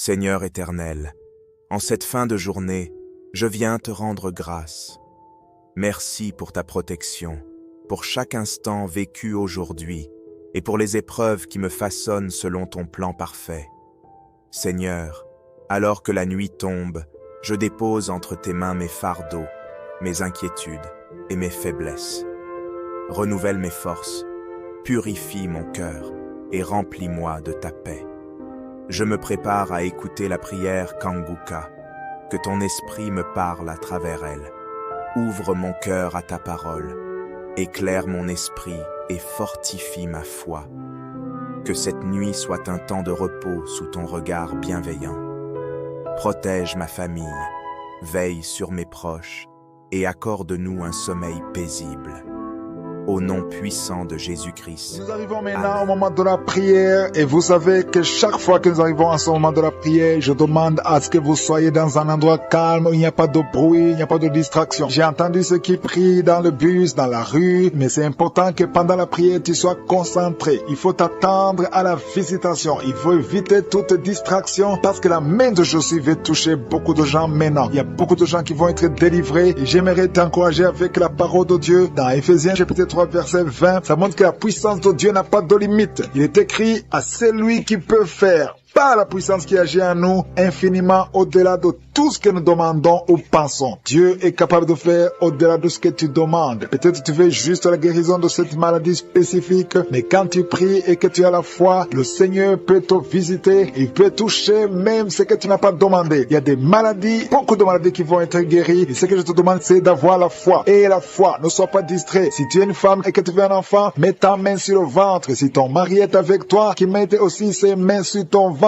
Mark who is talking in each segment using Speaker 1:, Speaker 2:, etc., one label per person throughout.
Speaker 1: Seigneur éternel, en cette fin de journée, je viens te rendre grâce. Merci pour ta protection, pour chaque instant vécu aujourd'hui et pour les épreuves qui me façonnent selon ton plan parfait. Seigneur, alors que la nuit tombe, je dépose entre tes mains mes fardeaux, mes inquiétudes et mes faiblesses. Renouvelle mes forces, purifie mon cœur et remplis-moi de ta paix. Je me prépare à écouter la prière Kanguka, que ton esprit me parle à travers elle. Ouvre mon cœur à ta parole, éclaire mon esprit et fortifie ma foi. Que cette nuit soit un temps de repos sous ton regard bienveillant. Protège ma famille, veille sur mes proches et accorde-nous un sommeil paisible. Au nom puissant de Jésus-Christ.
Speaker 2: Nous arrivons maintenant au moment de la prière et vous savez que chaque fois que nous arrivons à ce moment de la prière, je demande à ce que vous soyez dans un endroit calme où il n'y a pas de bruit, il n'y a pas de distraction. J'ai entendu ceux qui prient dans le bus, dans la rue, mais c'est important que pendant la prière, tu sois concentré. Il faut t'attendre à la visitation. Il faut éviter toute distraction parce que la main de Jésus veut toucher beaucoup de gens maintenant. Il y a beaucoup de gens qui vont être délivrés et j'aimerais t'encourager avec la parole de Dieu dans Éphésiens chapitre 3 verset 20, ça montre que la puissance de Dieu n'a pas de limite. Il est écrit à celui qui peut faire par la puissance qui agit en nous infiniment au-delà de tout ce que nous demandons ou pensons. Dieu est capable de faire au-delà de ce que tu demandes. Peut-être tu veux juste la guérison de cette maladie spécifique, mais quand tu pries et que tu as la foi, le Seigneur peut te visiter, il peut toucher même ce que tu n'as pas demandé. Il y a des maladies, beaucoup de maladies qui vont être guéries, et ce que je te demande c'est d'avoir la foi. Et la foi, ne sois pas distrait. Si tu es une femme et que tu veux un enfant, mets ta main sur le ventre. Si ton mari est avec toi, qu'il mette aussi ses mains sur ton ventre.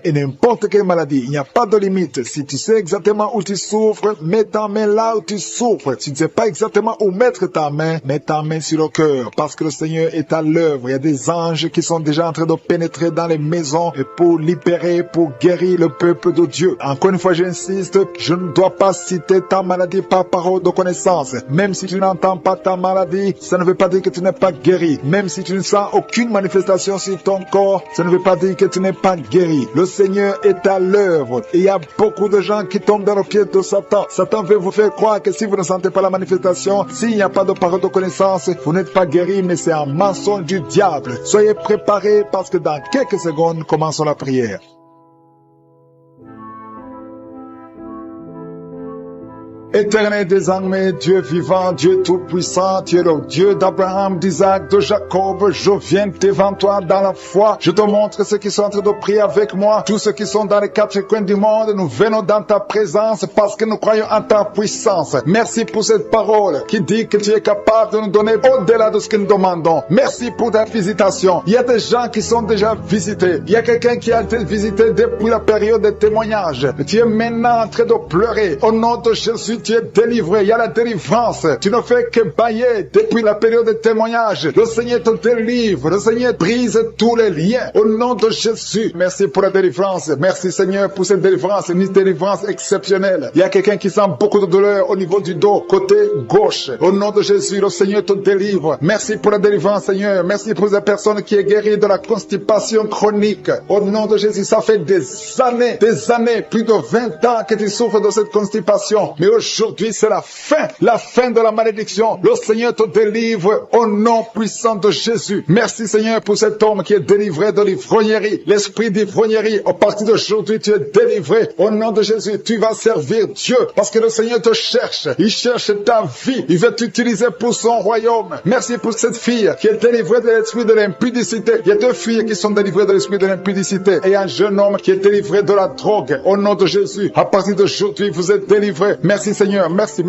Speaker 2: Et n'importe quelle maladie, il n'y a pas de limite. Si tu sais exactement où tu souffres, mets ta main là où tu souffres. Si tu ne sais pas exactement où mettre ta main, mets ta main sur le cœur, parce que le Seigneur est à l'œuvre. Il y a des anges qui sont déjà en train de pénétrer dans les maisons et pour libérer, pour guérir le peuple de Dieu. Encore une fois, j'insiste, je ne dois pas citer ta maladie par parole de connaissance. Même si tu n'entends pas ta maladie, ça ne veut pas dire que tu n'es pas guéri. Même si tu ne sens aucune manifestation sur ton corps, ça ne veut pas dire que tu n'es pas guéri. Le Seigneur est à l'œuvre. Et il y a beaucoup de gens qui tombent dans le pied de Satan. Satan veut vous faire croire que si vous ne sentez pas la manifestation, s'il n'y a pas de parole de connaissance, vous n'êtes pas guéri, mais c'est un mensonge du diable. Soyez préparés parce que dans quelques secondes, commençons la prière. Éternel désormais, Dieu vivant, Dieu tout-puissant, tu es le Dieu d'Abraham, d'Isaac, de Jacob. Je viens devant toi dans la foi. Je te montre ceux qui sont en train de prier avec moi. Tous ceux qui sont dans les quatre coins du monde, nous venons dans ta présence parce que nous croyons en ta puissance. Merci pour cette parole qui dit que tu es capable de nous donner au-delà de ce que nous demandons. Merci pour ta visitation. Il y a des gens qui sont déjà visités. Il y a quelqu'un qui a été visité depuis la période de témoignage. Tu es maintenant en train de pleurer. Au nom de Jésus, tu es délivré, il y a la délivrance. Tu ne fais que bailler depuis la période de témoignage. Le Seigneur te délivre, le Seigneur brise tous les liens. Au nom de Jésus, merci pour la délivrance. Merci Seigneur pour cette délivrance, une délivrance exceptionnelle. Il y a quelqu'un qui sent beaucoup de douleur au niveau du dos, côté gauche. Au nom de Jésus, le Seigneur te délivre. Merci pour la délivrance Seigneur. Merci pour la personne qui est guérie de la constipation chronique. Au nom de Jésus, ça fait des années, plus de 20 ans que tu souffres de cette constipation. Mais aujourd'hui, c'est la fin de la malédiction. Le Seigneur te délivre au nom puissant de Jésus. Merci Seigneur pour cet homme qui est délivré de l'ivrognerie. L'esprit d'ivrognerie, à partir d'aujourd'hui, tu es délivré. Au nom de Jésus, tu vas servir Dieu parce que le Seigneur te cherche. Il cherche ta vie. Il veut t'utiliser pour son royaume. Merci pour cette fille qui est délivrée de l'esprit de l'impudicité. Il y a 2 filles qui sont délivrées de l'esprit de l'impudicité et un jeune homme qui est délivré de la drogue. Au nom de Jésus, à partir d'aujourd'hui, vous êtes délivrés. Merci Seigneur, merci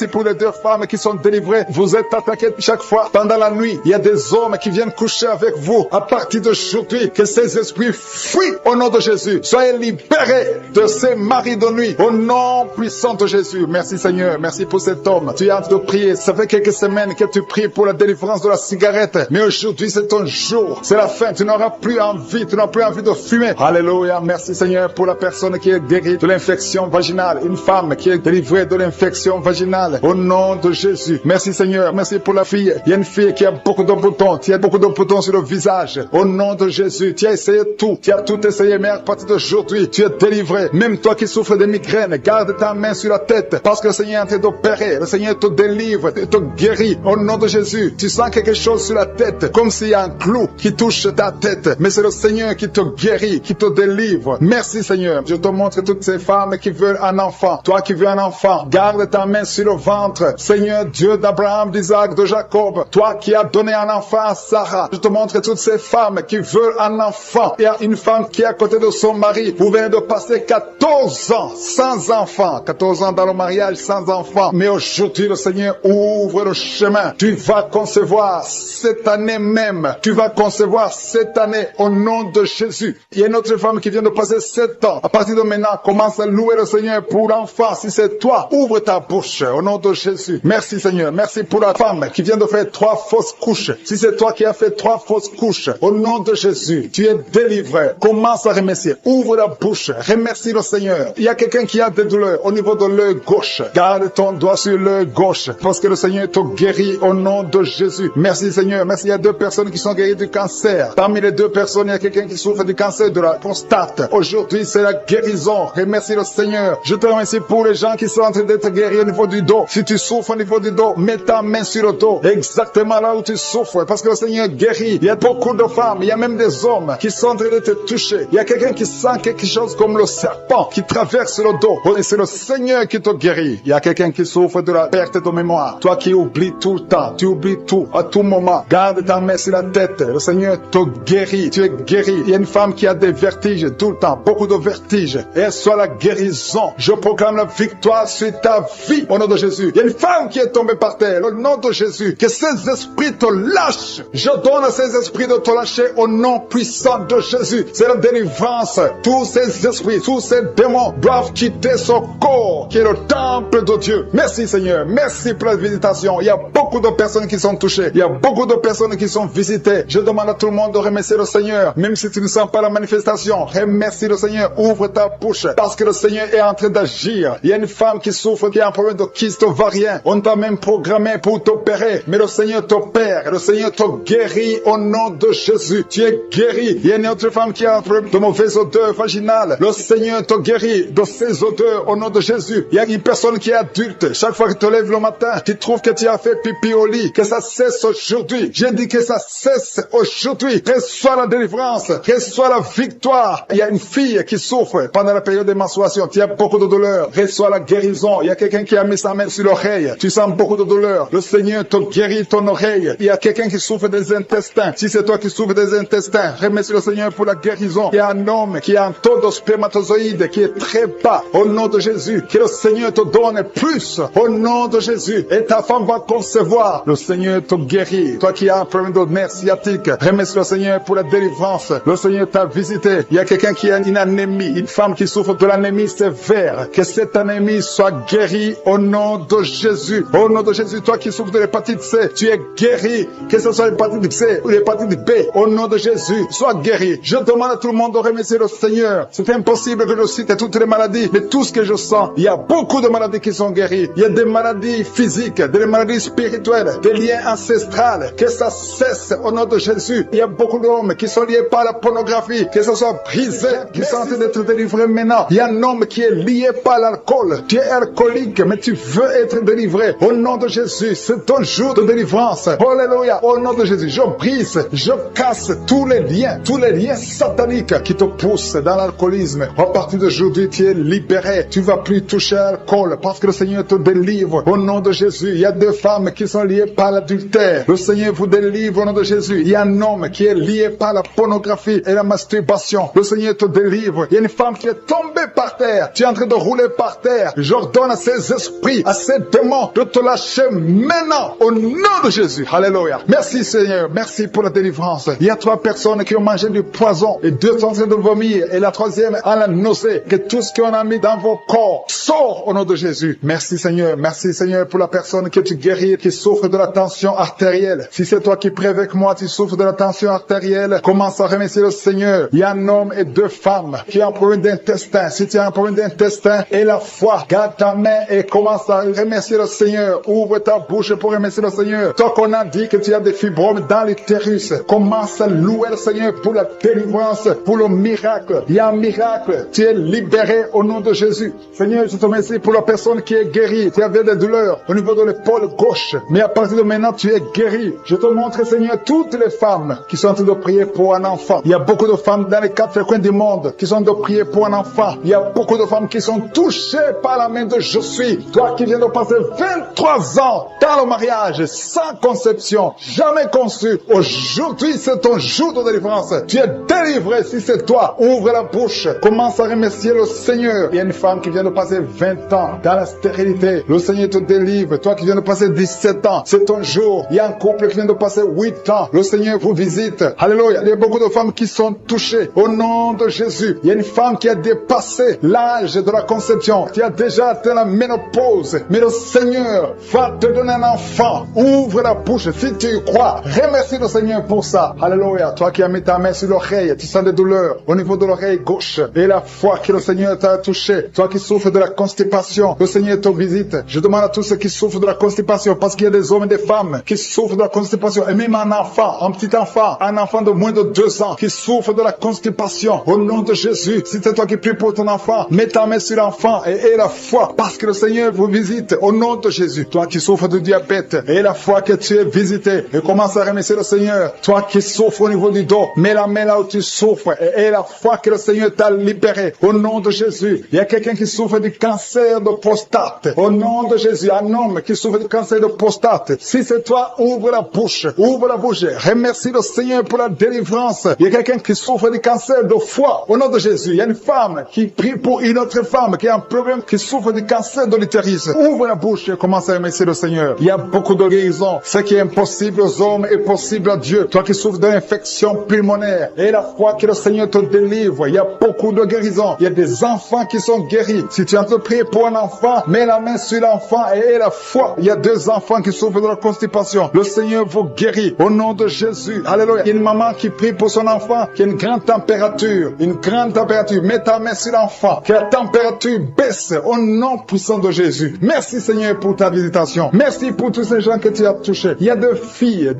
Speaker 2: pour les 2 femmes qui sont délivrées. Vous êtes attaqués chaque fois pendant la nuit. Il y a des hommes qui viennent coucher avec vous. À partir d'aujourd'hui, que ces esprits fuient au nom de Jésus. Soyez libérés de ces maris de nuit au nom puissant de Jésus. Merci Seigneur, merci pour cet homme. Tu es en train de prier. Ça fait quelques semaines que tu pries pour la délivrance de la cigarette. Mais aujourd'hui, c'est ton jour. C'est la fin. Tu n'auras plus envie. Tu n'auras plus envie de fumer. Alléluia. Merci Seigneur pour la personne qui est guérie de l'infection vaginale. Une femme qui est délivrée de l'infection vaginale. Au nom de Jésus. Merci Seigneur. Merci pour la fille. Il y a une fille qui a beaucoup de boutons. Tu as beaucoup de boutons sur le visage. Au nom de Jésus. Tu as essayé tout. Tu as tout essayé, mais à partir d'aujourd'hui, tu es délivré. Même toi qui souffres de migraines, garde ta main sur la tête. Parce que le Seigneur est en train d'opérer. Le Seigneur te délivre, te guérit. Au nom de Jésus. Tu sens quelque chose sur la tête. Comme s'il y a un clou qui touche ta tête. Mais c'est le Seigneur qui te guérit, qui te délivre. Merci Seigneur. Je te montre toutes ces femmes qui veulent un enfant. Toi qui veux un enfant, garde ta main sur le ventre. Seigneur Dieu d'Abraham, d'Isaac, de Jacob. Toi qui as donné un enfant à Sarah. Je te montre toutes ces femmes qui veulent un enfant. Il y a une femme qui est à côté de son mari. Vous venez de passer 14 ans sans enfant. 14 ans dans le mariage sans enfant. Mais aujourd'hui, le Seigneur ouvre le chemin. Tu vas concevoir cette année même. Tu vas concevoir cette année au nom de Jésus. Il y a une autre femme qui vient de passer 7 ans. À partir de maintenant, commence à louer le Seigneur pour l'enfant. Si c'est toi, ouvre ta bouche au nom de Jésus. Merci Seigneur. Merci pour la femme qui vient de faire 3 fausses couches. Si c'est toi qui as fait 3 fausses couches, au nom de Jésus, tu es délivré. Commence à remercier. Ouvre la bouche. Remercie le Seigneur. Il y a quelqu'un qui a des douleurs au niveau de l'œil gauche. Garde ton doigt sur l'œil gauche parce que le Seigneur te guérit au nom de Jésus. Merci Seigneur. Merci. Il y a 2 personnes qui sont guéries du cancer. Parmi les 2 personnes, il y a quelqu'un qui souffre du cancer de la prostate. Aujourd'hui, c'est la guérison. Remercie le Seigneur. Je te remercie pour les gens qui sont en train d'être guéris au niveau du dos. Si tu souffres au niveau du dos, mets ta main sur le dos. Exactement là où tu souffres. Parce que le Seigneur guérit. Il y a beaucoup de femmes, il y a même des hommes qui sont en train de te toucher. Il y a quelqu'un qui sent quelque chose comme le serpent qui traverse le dos. Et c'est le Seigneur qui te guérit. Il y a quelqu'un qui souffre de la perte de mémoire. Toi qui oublies tout le temps. Tu oublies tout à tout moment. Garde ta main sur la tête. Le Seigneur te guérit. Tu es guéri. Il y a une femme qui a des vertiges tout le temps. Beaucoup de vertiges. Et soit la guérison. Je proclame la victoire sur ta vie. Au nom de Jésus. Il y a une femme qui est tombée par terre. Au nom de Jésus. Que ces esprits te lâchent. Je donne à ces esprits de te lâcher au nom puissant de Jésus. C'est la délivrance. Tous ces esprits, tous ces démons doivent quitter son corps qui est le temple de Dieu. Merci Seigneur. Merci pour la visitation. Il y a beaucoup de personnes qui sont touchées. Il y a beaucoup de personnes qui sont visitées. Je demande à tout le monde de remercier le Seigneur. Même si tu ne sens pas la manifestation, remercie le Seigneur. Ouvre ta bouche parce que le Seigneur est en train d'agir. Il y a une femme qui souffre, qui a un problème de kyste ovarien. On t'a même programmé pour t'opérer. Mais le Seigneur t'opère. Le Seigneur te guérit au nom de Jésus. Tu es guéri. Il y a une autre femme qui a un problème de mauvaise odeur vaginale. Le Seigneur te guérit de ces odeurs au nom de Jésus. Il y a une personne qui est adulte. Chaque fois que tu te lèves le matin, tu trouves que tu as fait pipi au lit. Que ça cesse aujourd'hui. J'ai dit que ça cesse aujourd'hui. Reçois la délivrance. Reçois la victoire. Il y a une fille qui souffre pendant la période de menstruation. Tu as beaucoup de douleur. Reçois la guérison. Il y a quelqu'un qui a mis sa main sur l'oreille. Tu sens beaucoup de douleur. Le Seigneur te guérit ton oreille. Il y a quelqu'un qui souffre des intestins. Si c'est toi qui souffres des intestins, remercie le Seigneur pour la guérison. Il y a un homme qui a un taux de spermatozoïdes qui est très bas. Au nom de Jésus, que le Seigneur te donne plus. Au nom de Jésus. Et ta femme va concevoir. Le Seigneur te guérit. Toi qui as un problème de nerf sciatique, remercie le Seigneur pour la délivrance. Le Seigneur t'a visité. Il y a quelqu'un qui a une anémie, une femme qui souffre de l'anémie sévère. Que cette anémie soit guérie au nom de Jésus. Au nom de Jésus, toi qui souffres de l'hépatite C, tu es guéri. Que ce soit l'hépatite C ou l'hépatite B, au nom de Jésus, sois guéri. Je demande à tout le monde de remercier le Seigneur. C'est impossible que je cite toutes les maladies, mais tout ce que je sens, il y a beaucoup de maladies qui sont guéries. Il y a des maladies physiques, des maladies spirituelles, des liens ancestrales. Que ça cesse au nom de Jésus. Il y a beaucoup d'hommes qui sont liés par la pornographie, que ce soit brisé, qui sont en train d'être délivrés maintenant. Il y a un homme qui est lié par l'alcool. Tu es alcoolique, mais tu veux être délivré. Au nom de Jésus, c'est ton jour de délivrance. Alléluia. Au nom de Jésus, je brise, je casse tous les liens sataniques qui te poussent dans l'alcoolisme. À partir d'aujourd'hui, tu es libéré. Tu vas plus toucher à l'alcool parce que le Seigneur te délivre. Au nom de Jésus, il y a 2 femmes qui sont liées par l'adultère. Le Seigneur vous délivre au nom de Jésus. Il y a un homme qui est lié par la pornographie et la masturbation. Le Seigneur te délivre. Il y a une femme qui est tombée par terre. Tu es en train de rouler par terre. J'ordonne à ces esprits, à ces démons de te lâcher maintenant au nom de Jésus. Alléluia. Merci Seigneur. Merci pour la délivrance. Il y a 3 personnes qui ont mangé du poison et 2 sont en train de vomir et la 3e a la nausée. Que tout ce qu'on a mis dans vos corps sort au nom de Jésus. Merci Seigneur. Merci Seigneur pour la personne que tu guéris qui souffre de la tension artérielle. Si c'est toi qui pries avec moi, tu souffres de la tension artérielle, commence à remercier le Seigneur. Il y a un homme et 2 femmes qui ont un problème d'intestin. Si tu as un problème d'intestin et la foi, garde ta main et commence à remercier le Seigneur. Ouvre ta bouche pour remercier le Seigneur. Toi qu'on a dit que tu as des fibromes dans l'utérus, commence à louer le Seigneur pour la délivrance, pour le miracle. Il y a un miracle. Tu es libéré au nom de Jésus. Seigneur, je te remercie pour la personne qui est guérie. Tu avais des douleurs au niveau de l'épaule gauche, mais à partir de maintenant, tu es guéri. Je te montre, Seigneur, toutes les femmes qui sont en train de prier pour un enfant. Il y a beaucoup de femmes dans les 4 coins du monde qui sont en train de prier pour un enfant. Il y a beaucoup de femmes qui sont touchées par la main de Je suis. Toi qui viens de passer 23 ans dans le mariage, sans conception, jamais conçu. Aujourd'hui, c'est ton jour de délivrance. Tu es délivré si c'est toi. Ouvre la bouche. Commence à remercier le Seigneur. Il y a une femme qui vient de passer 20 ans dans la stérilité. Le Seigneur te délivre. Toi qui viens de passer 17 ans, c'est ton jour. Il y a un couple qui vient de passer 8 ans. Le Seigneur vous visite. Alléluia. Il y a beaucoup de femmes qui sont touchées au nom de Jésus. Il y a une femme qui a dépassé l'âge de la conception, qui a déjà atteint la ménopause. Mais le Seigneur va te donner un enfant. Ouvre la bouche si tu y crois. Remercie le Seigneur pour ça. Alléluia. Toi qui as mis ta main sur l'oreille, tu sens des douleurs au niveau de l'oreille gauche. Et la foi que le Seigneur t'a touché. Toi qui souffres de la constipation, le Seigneur te visite. Je demande à tous ceux qui souffrent de la constipation, parce qu'il y a des hommes et des femmes qui souffrent de la constipation. Et même un enfant, un petit enfant, un enfant de moins de 2 ans qui souffre de la constipation. Au nom de Jésus, si c'est toi qui pries pour ton enfant, mets ta main sur l'enfant et aie la foi, parce que le Seigneur vous visite. Au nom de Jésus, toi qui souffres de diabète, aie la foi que tu es visité et commence à remercier le Seigneur. Toi qui souffres au niveau du dos, mets la main là où tu souffres et aie la foi que le Seigneur t'a libéré. Au nom de Jésus, il y a quelqu'un qui souffre du cancer de prostate. Au nom de Jésus, un homme qui souffre du cancer de prostate. Si c'est toi, ouvre la bouche. Ouvre la bouche. Remercie le Seigneur pour la délivrance. Il y a quelqu'un qui souffre du cancer de foie. Au nom de Jésus, il y a une femme qui prie pour une autre femme qui a un problème, qui souffre du cancer de l'utérus. Ouvre la bouche et commence à remercier le Seigneur. Il y a beaucoup de guérisons. Ce qui est impossible aux hommes est possible à Dieu. Toi qui souffres d'une infection pulmonaire, et la foi que le Seigneur te délivre. Il y a beaucoup de guérisons. Il y a des enfants qui sont guéris. Si tu as te prier pour un enfant, mets la main sur l'enfant et aie la foi. Il y a 2 enfants qui souffrent de la constipation. Le Seigneur vous guérit au nom de Jésus. Alléluia. Il y a une maman qui prie pour son enfant qui a une grande température. Une grande température. Mets ta main sur l'enfant. Que la température baisse au nom puissant de Jésus. Merci Seigneur pour ta visitation. Merci pour tous ces gens que tu as touchés. Il y a 2 filles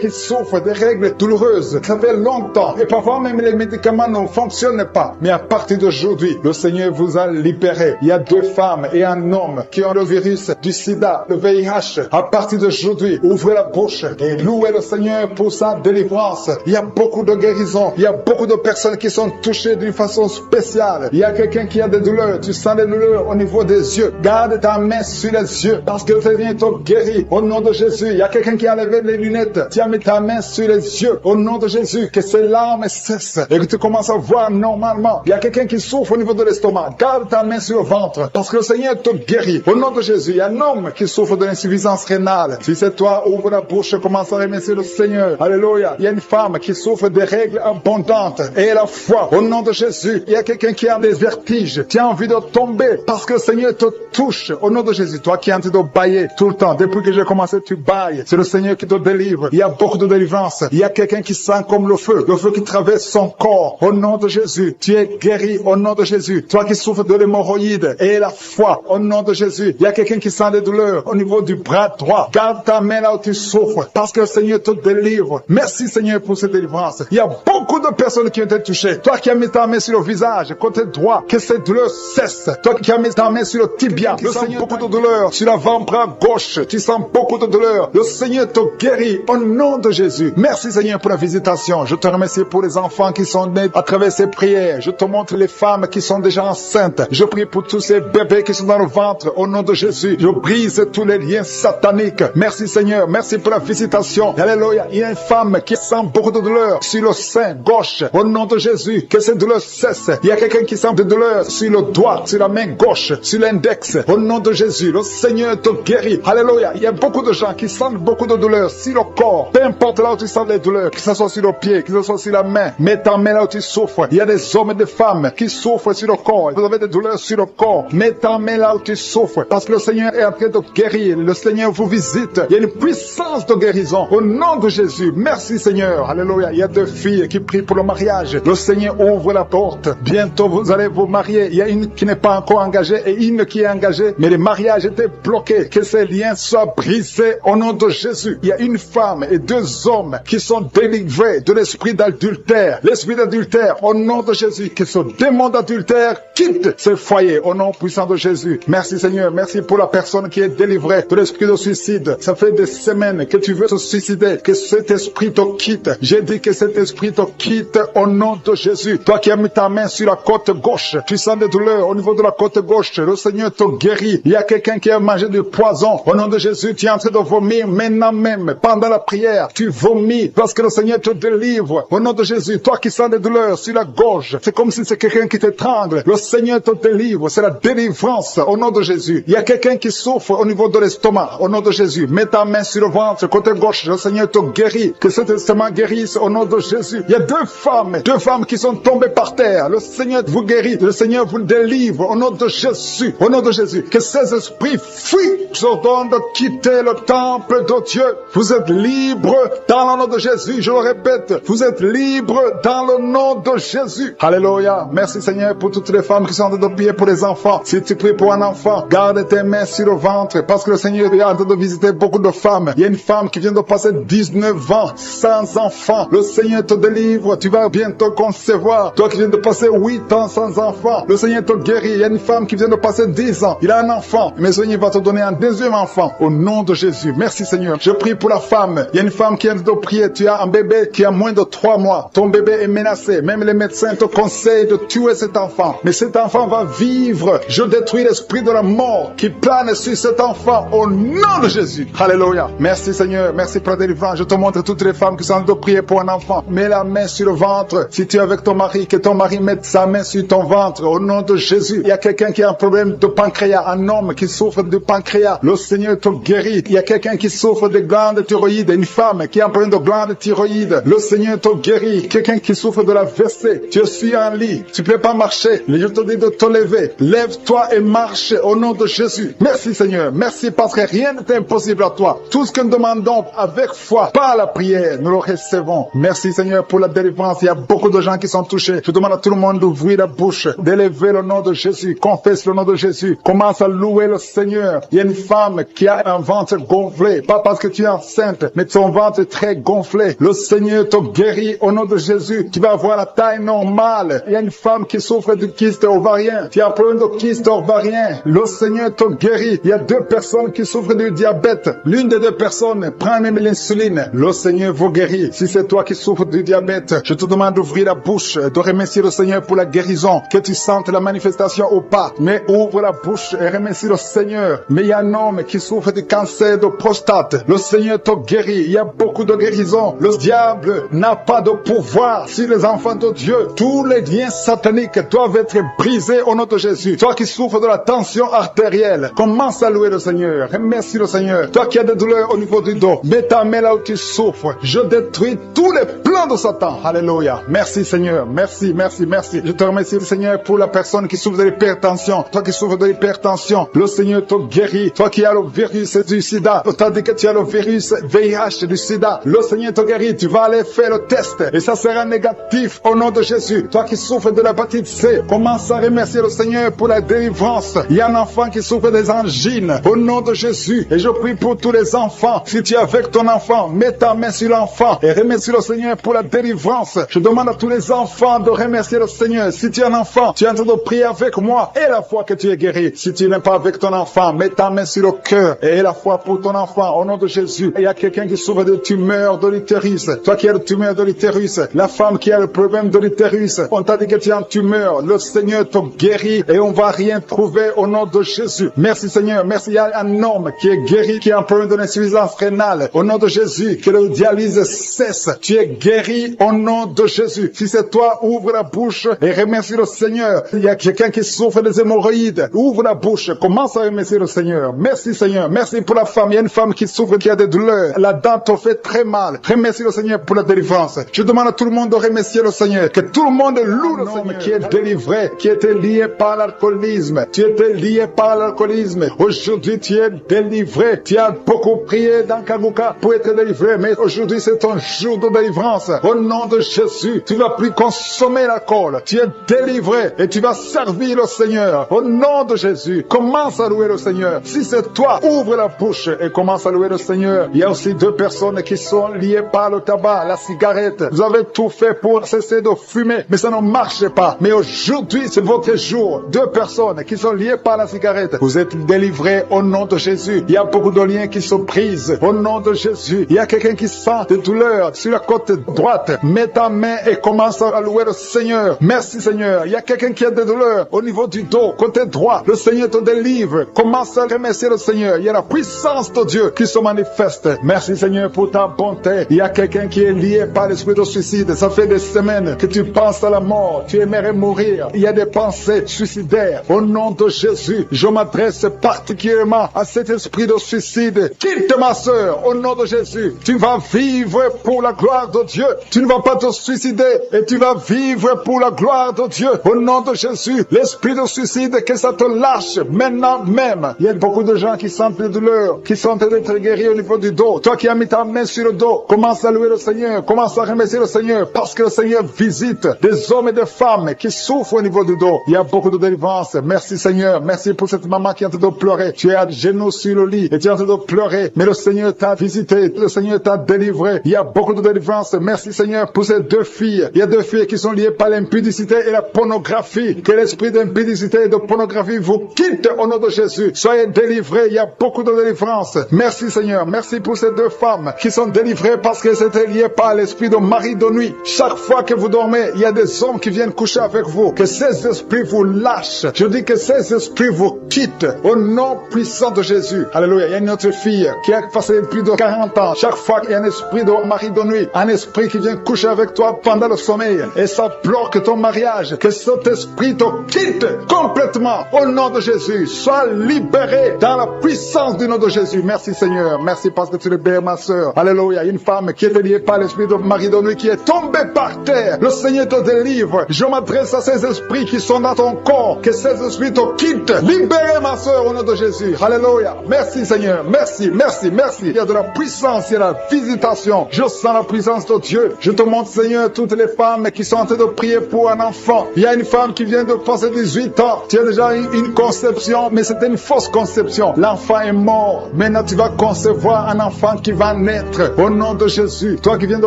Speaker 2: qui souffrent de règles douloureuses. Ça fait longtemps. Et parfois même les médicaments ne fonctionnent pas. Mais à partir d'aujourd'hui, le Seigneur vous a libéré. Il y a 2 femmes et un homme qui ont le virus du sida, le VIH. À partir d'aujourd'hui, ouvrez la bouche et louez le Seigneur pour sa délivrance. Il y a beaucoup de guérisons. Il y a beaucoup de personnes qui sont touchées d'une façon spéciale. Il y a quelqu'un qui a des douleurs. Tu sens des douleurs au niveau des yeux. Garde ta main sur les yeux parce que le Seigneur te guérit. Au nom de Jésus, il y a quelqu'un qui a levé les lunettes. Tu as mis ta main sur les yeux. Au nom de Jésus, que ces larmes cessent et que tu commences à voir normalement. Il y a quelqu'un qui souffre au niveau de l'estomac. Garde ta main sur le ventre parce que le Seigneur te guérit. Au nom de Jésus, il y a un homme qui souffre de l'insuffisance rénale. Si c'est toi, ouvre la bouche et commence à remercier le Seigneur. Alléluia. Il y a une femme qui souffre de règles abondantes et la foi. Au nom de Jésus, il y a quelqu'un qui a des vertiges. Tu as envie de tomber parce que le Seigneur te touche. Au nom de Jésus, toi qui es en train de bailler tout le temps. Depuis que j'ai commencé, tu bailles. C'est le Seigneur qui te délivre. Il y a beaucoup de délivrance. Il y a quelqu'un qui sent comme le feu qui traverse son corps. Au nom de Jésus, tu es guéri. Au nom de Jésus, toi qui souffres de l'hémorroïde et la foi. Au nom de Jésus, il y a quelqu'un qui sent des douleurs au niveau du bras droit. Garde ta main là où tu souffres parce que le Seigneur te délivre. Merci Seigneur pour cette délivrance. Il y a beaucoup de personnes qui ont été touchées. Toi qui as mis ta main sur le visage, côté droit, que cette douleur cesse. Toi qui as mis ta main sur le tibia, le Seigneur beaucoup de douleurs. Sur l'avant-bras gauche, tu sens beaucoup de douleurs. Le Seigneur te guérit au nom de Jésus. Merci Seigneur pour la visitation. Je te remercie pour les enfants qui sont nés à travers ces prières. Je te montre les femmes qui sont déjà enceintes. Je prie pour tous ces bébés qui sont dans le ventre. Au nom de Jésus, je brise tous les liens sataniques. Merci Seigneur. Merci pour la visitation. Alléluia. Il y a une femme qui sent beaucoup de douleur sur le sein gauche. Au nom de Jésus, que cette douleur cesse. Il y a quelqu'un qui sent de douleur sur le doigt, sur la main gauche, sur l'index. Au nom de Jésus, le Seigneur te guérit. Alléluia. Il y a beaucoup de gens qui sentent beaucoup de douleur sur le corps. Peu importe là où tu sens les douleurs, que ce soit sur le pied, que ce soit sur la main. Mets ta main là où tu souffres. Il y a des hommes et des femmes qui souffrent sur le corps. Vous avez des douleurs sur le corps. Mets ta main là où tu souffres. Parce que le Seigneur est en train de guérir. Le Seigneur vous visite. Il y a une puissance de guérison. Au nom de Jésus. Merci Seigneur. Alléluia. Il y a 2 filles qui prient pour le mariage. Le Seigneur ouvre la porte. Bientôt vous allez vous marier. Il y a une qui n'est pas encore engagée et une qui est engagée, mais le mariage était bloqué. Que ces liens soient brisés au nom de Jésus. Il y a une femme et 2 hommes qui sont délivrés de l'esprit d'adultère. L'esprit d'adultère, au nom de Jésus, que ce démon d'adultère quitte ce foyer au nom puissant de Jésus. Merci Seigneur, merci pour la personne qui est délivrée de l'esprit de suicide. Ça fait des semaines que tu veux te suicider, que cet esprit te quitte. J'ai dit que cet esprit te quitte au nom de Jésus. Toi qui as mis ta main sur la côte gauche, tu sens des douleurs au niveau de la côte gauche, le Seigneur te guérit. Il y a quelqu'un qui a mangé du poison. Au nom de Jésus, tu es en train de vomir maintenant même, pendant la prière. Tu vomis parce que le Seigneur te délivre. Au nom de Jésus, toi qui sens des douleurs sur la gorge, c'est comme si c'est quelqu'un qui t'étrangle. Le Seigneur te délivre. C'est la délivrance au nom de Jésus. Il y a quelqu'un qui souffre au niveau de l'estomac. Au nom de Jésus, mets ta main sur le ventre, côté gauche. Le Seigneur te guérit. Que cet estomac guérisse au nom de Jésus. Il y a 2 femmes qui sont tombées par terre. Le Seigneur vous guérit. Le Seigneur vous délivre au nom de Jésus. Au nom de Jésus. Que ces esprits fuient. J'ordonne de quitter le temple de Dieu. Vous êtes libres dans le nom de Jésus. Je le répète. Vous êtes libres dans le nom de Jésus. Alléluia. Merci Seigneur pour toutes les femmes qui sont en train de prier pour les enfants. Si tu pries pour un enfant, garde tes mains sur le ventre parce que le Seigneur est en train de visiter beaucoup de femmes. Il y a une femme qui vient de passer 19 ans sans enfant. Le Seigneur te délivre. Tu vas bientôt concevoir. Toi qui viens de passer 8 ans sans enfant, le Seigneur te guérit. Il y a une femme qui vient de passer 10 ans. Il a un enfant. Mais le Seigneur va te donner un 2e enfant au nom de Jésus. Merci Seigneur. Je prie pour la femme. Il y a une femme qui vient de prier. Tu as un bébé qui a moins de 3 mois. Ton bébé est menacé. Même les médecins te conseillent de tuer cet enfant. Mais cet enfant va vivre. Je détruis l'esprit de la mort qui plane sur cet enfant au nom de Jésus. Alléluia. Merci Seigneur. Merci pour la délivrance. Je te montre toutes les femmes qui sont en train de prier pour un enfant. Mets la main sur le ventre. Si tu es avec ton mari, que ton mari mette sa main sur ton ventre au nom de Jésus. Il y a quelqu'un qui a un problème de pancréas. Un homme qui souffre de pancréas. Le Seigneur te guérit. Il y a quelqu'un qui souffre de glande thyroïde. Une femme qui a un problème de glande thyroïde. Le Seigneur te guérit. Quelqu'un qui souffre de la WC. Tu es en lit. Tu ne peux pas marcher. Je te dis de te lever. Lève-toi et marche au nom de Jésus. Merci Seigneur. Merci parce que rien n'est impossible à toi. Tout ce que nous demandons avec foi, par la prière, nous le recevons. Merci Seigneur pour la délivrance. Il y a beaucoup de gens qui sont touchés. Je demande à tout le monde d'ouvrir la bouche, d'élever le nom de Jésus. Confesse le nom de Jésus. Commence à louer le Seigneur. Il y a une femme qui a un ventre gonflé. Pas parce que tu es enceinte, mais ton ventre est très gonflé. Le Seigneur te guérit au nom de Jésus. Tu vas avoir la taille normale. Il y a une femme qui souffre de kyste ovarien. Tu as un problème de kyste ovarien. Le Seigneur te guérit. Il y a 2 personnes qui souffrent du diabète. L'une des 2 personnes prend même l'insuline. Le Seigneur vous guérit. Si c'est toi qui souffres du diabète, je te demande d'ouvrir la bouche, de remercier le Seigneur pour la guérison. Que tu sentes la manifestation ou pas. Mais ouvre la bouche et remercie le Seigneur. Mais il y a un homme qui souffre du cancer de prostate. Le Seigneur te guérit. Il y a beaucoup de guérisons. Le diable n'a pas de pouvoir sur les enfants de Dieu. Tous les liens sataniques doivent être brisés au nom de Jésus. Toi qui souffres de la tension artérielle, commence à louer le Seigneur. Remercie le Seigneur. Toi qui as des douleurs au niveau du dos, mets ta main là où tu souffres. Je détruis tous les plans de Satan. Alléluia. Merci Seigneur. Merci, merci, merci. Je te remercie Seigneur pour la personne qui souffre de l'hypertension. Toi qui souffres de l'hypertension, le Seigneur te guérit. Toi qui as le virus du sida, tandis que tu as le virus VIH du sida, le Seigneur te guérit. Tu vas aller faire le test et ça sera négatif au nom de Jésus. Toi qui souffres de l'hépatite C, commence à remercier le Seigneur pour la délivrance. Il y a un enfant qui souffre des angines au nom de Jésus. Et je prie pour tous les enfants. Si tu es avec ton enfant, mets ta main sur l'enfant et remercie le Seigneur pour la délivrance. Je demande à tous les enfants de remercier le Seigneur. Si tu es un enfant, tu es en train de prier avec moi et la foi que tu es guéri. Si tu n'es pas avec ton enfant, mets ta main sur le cœur et la foi pour ton enfant au nom de Jésus. Et il y a quelqu'un qui souffre de tumeur de l'utérus. Toi qui as le tumeur de l'utérus, la femme qui a le problème de l'utérus, on t'a dit que tu es en tumeur. Le Seigneur te guérit et on va rien trouver au nom de Jésus. Merci Seigneur. Merci. Il y a un homme qui est guéri, qui a un problème de l'insuffisance rénale. Au nom de Jésus, que le dialyse cesse. Tu es guéri au nom de Jésus. Si c'est toi, ouvre la bouche et remercie le Seigneur. Il y a quelqu'un qui souffre des hémorroïdes. Ouvre la bouche. Commence à remercier le Seigneur. Merci Seigneur. Merci pour la femme. Il y a une femme qui souffre, qui a des douleurs. La dent te fait très mal. Remercie le Seigneur pour la délivrance. Je demande à tout le monde de remercier le Seigneur. Que tout le monde loue le Seigneur qui est délivré, qui était lié par l'alcoolisme. Tu étais lié par l'alcoolisme. Aujourd'hui, tu es délivré. Tu as beaucoup prié dans Kaguka pour être délivré. Mais aujourd'hui, c'est ton jour de délivrance. Au nom de Jésus, tu ne vas plus consommer l'alcool. Tu es délivré et tu vas servir le Seigneur. Au nom de Jésus. Commence à louer le Seigneur. Si c'est toi, ouvre la bouche et commence à louer le Seigneur. Il y a aussi 2 personnes qui sont liées par le tabac, la cigarette. Vous avez tout fait pour cesser de fumer, mais ça ne marche pas. Mais aujourd'hui, c'est votre jour. 2 personnes qui sont liées par la cigarette. Vous êtes délivrés au nom de Jésus. Il y a beaucoup de liens qui se brisent au nom de Jésus. Il y a quelqu'un qui sent des douleurs sur la côte droite. Mets ta main et commence à louer le Seigneur. Merci Seigneur. Il y a quelqu'un qui a des douleurs au niveau du dos, côté droit. Le Seigneur te délivre. Commence à remercier le Seigneur. Il y a la puissance de Dieu qui se manifeste. Merci Seigneur pour ta bonté. Il y a quelqu'un qui est lié par l'esprit de suicide. Ça fait des semaines que tu penses à la mort. Tu aimerais mourir. Il y a des pensées suicidaires. Au nom de Jésus, je m'adresse particulièrement à cet esprit de suicide. Quitte ma sœur, au nom de Jésus. Tu vas vivre pour la gloire de Dieu. Tu ne vas pas te suicider et tu vas vivre pour la gloire de Dieu. Au nom de Jésus, l'esprit de suicide, que ça te lâche maintenant même. Il y a beaucoup de gens qui sentent des douleurs, qui sont en train d'être guéris au niveau du dos. Toi qui as mis ta main sur le dos, commence à louer le Seigneur, commence à remercier le Seigneur, parce que le Seigneur visite des hommes et des femmes qui souffrent au niveau du dos. Il y a beaucoup de délivrance. Merci Seigneur, merci pour cette maman qui est en train de pleurer. Tu es à genoux sur le lit et tu es en train de pleurer, mais le Seigneur t'a visité, le Seigneur t'a délivré. Il y a beaucoup de délivrance. Merci Seigneur pour ces 2 filles. Il y a 2 filles qui sont liées par l'impudicité et la pornographie. Que l'esprit d'impudicité et de pornographie vous quitte au nom de Jésus. Soyez délivrés. Il y a beaucoup de délivrance. Merci Seigneur. Merci pour ces 2 femmes qui sont délivrées parce qu'elles étaient liées par l'esprit de mari de nuit. Chaque fois que vous dormez, il y a des hommes qui viennent coucher avec vous. Que ces esprits vous lâchent. Je dis que ces esprits vous quittent au nom puissant de Jésus. Alléluia. Il y a une autre fille qui a passé plus de 40 ans. Chaque fois qu'il y a un esprit de mari de nuit, un esprit qui vient coucher avec toi pendant le sommeil et ça bloque ton mariage, que cet esprit te quitte complètement au nom de Jésus. Sois libéré dans la puissance du nom de Jésus. Merci Seigneur. Merci parce que tu libères ma soeur. Alléluia. Une femme qui est liée par l'esprit de mari de nuit qui est tombée par terre. Le Seigneur te délivre. Je m'adresse à ces esprits qui sont dans ton corps. Que ces esprits te quittent. Libérez ma soeur au nom de Jésus. Alléluia. Merci Seigneur. Merci, merci, merci. Il y a de la puissance, il y a la visitation. Je sens la puissance de Dieu. Je te montre Seigneur toutes les femmes qui sont en train de prier pour un enfant. Il y a une femme qui vient de passer 18 ans. Tu as déjà une conception, mais c'était une fausse conception. L'enfant est mort. Maintenant tu vas concevoir un enfant qui va naître. Au nom de Jésus. Toi qui viens de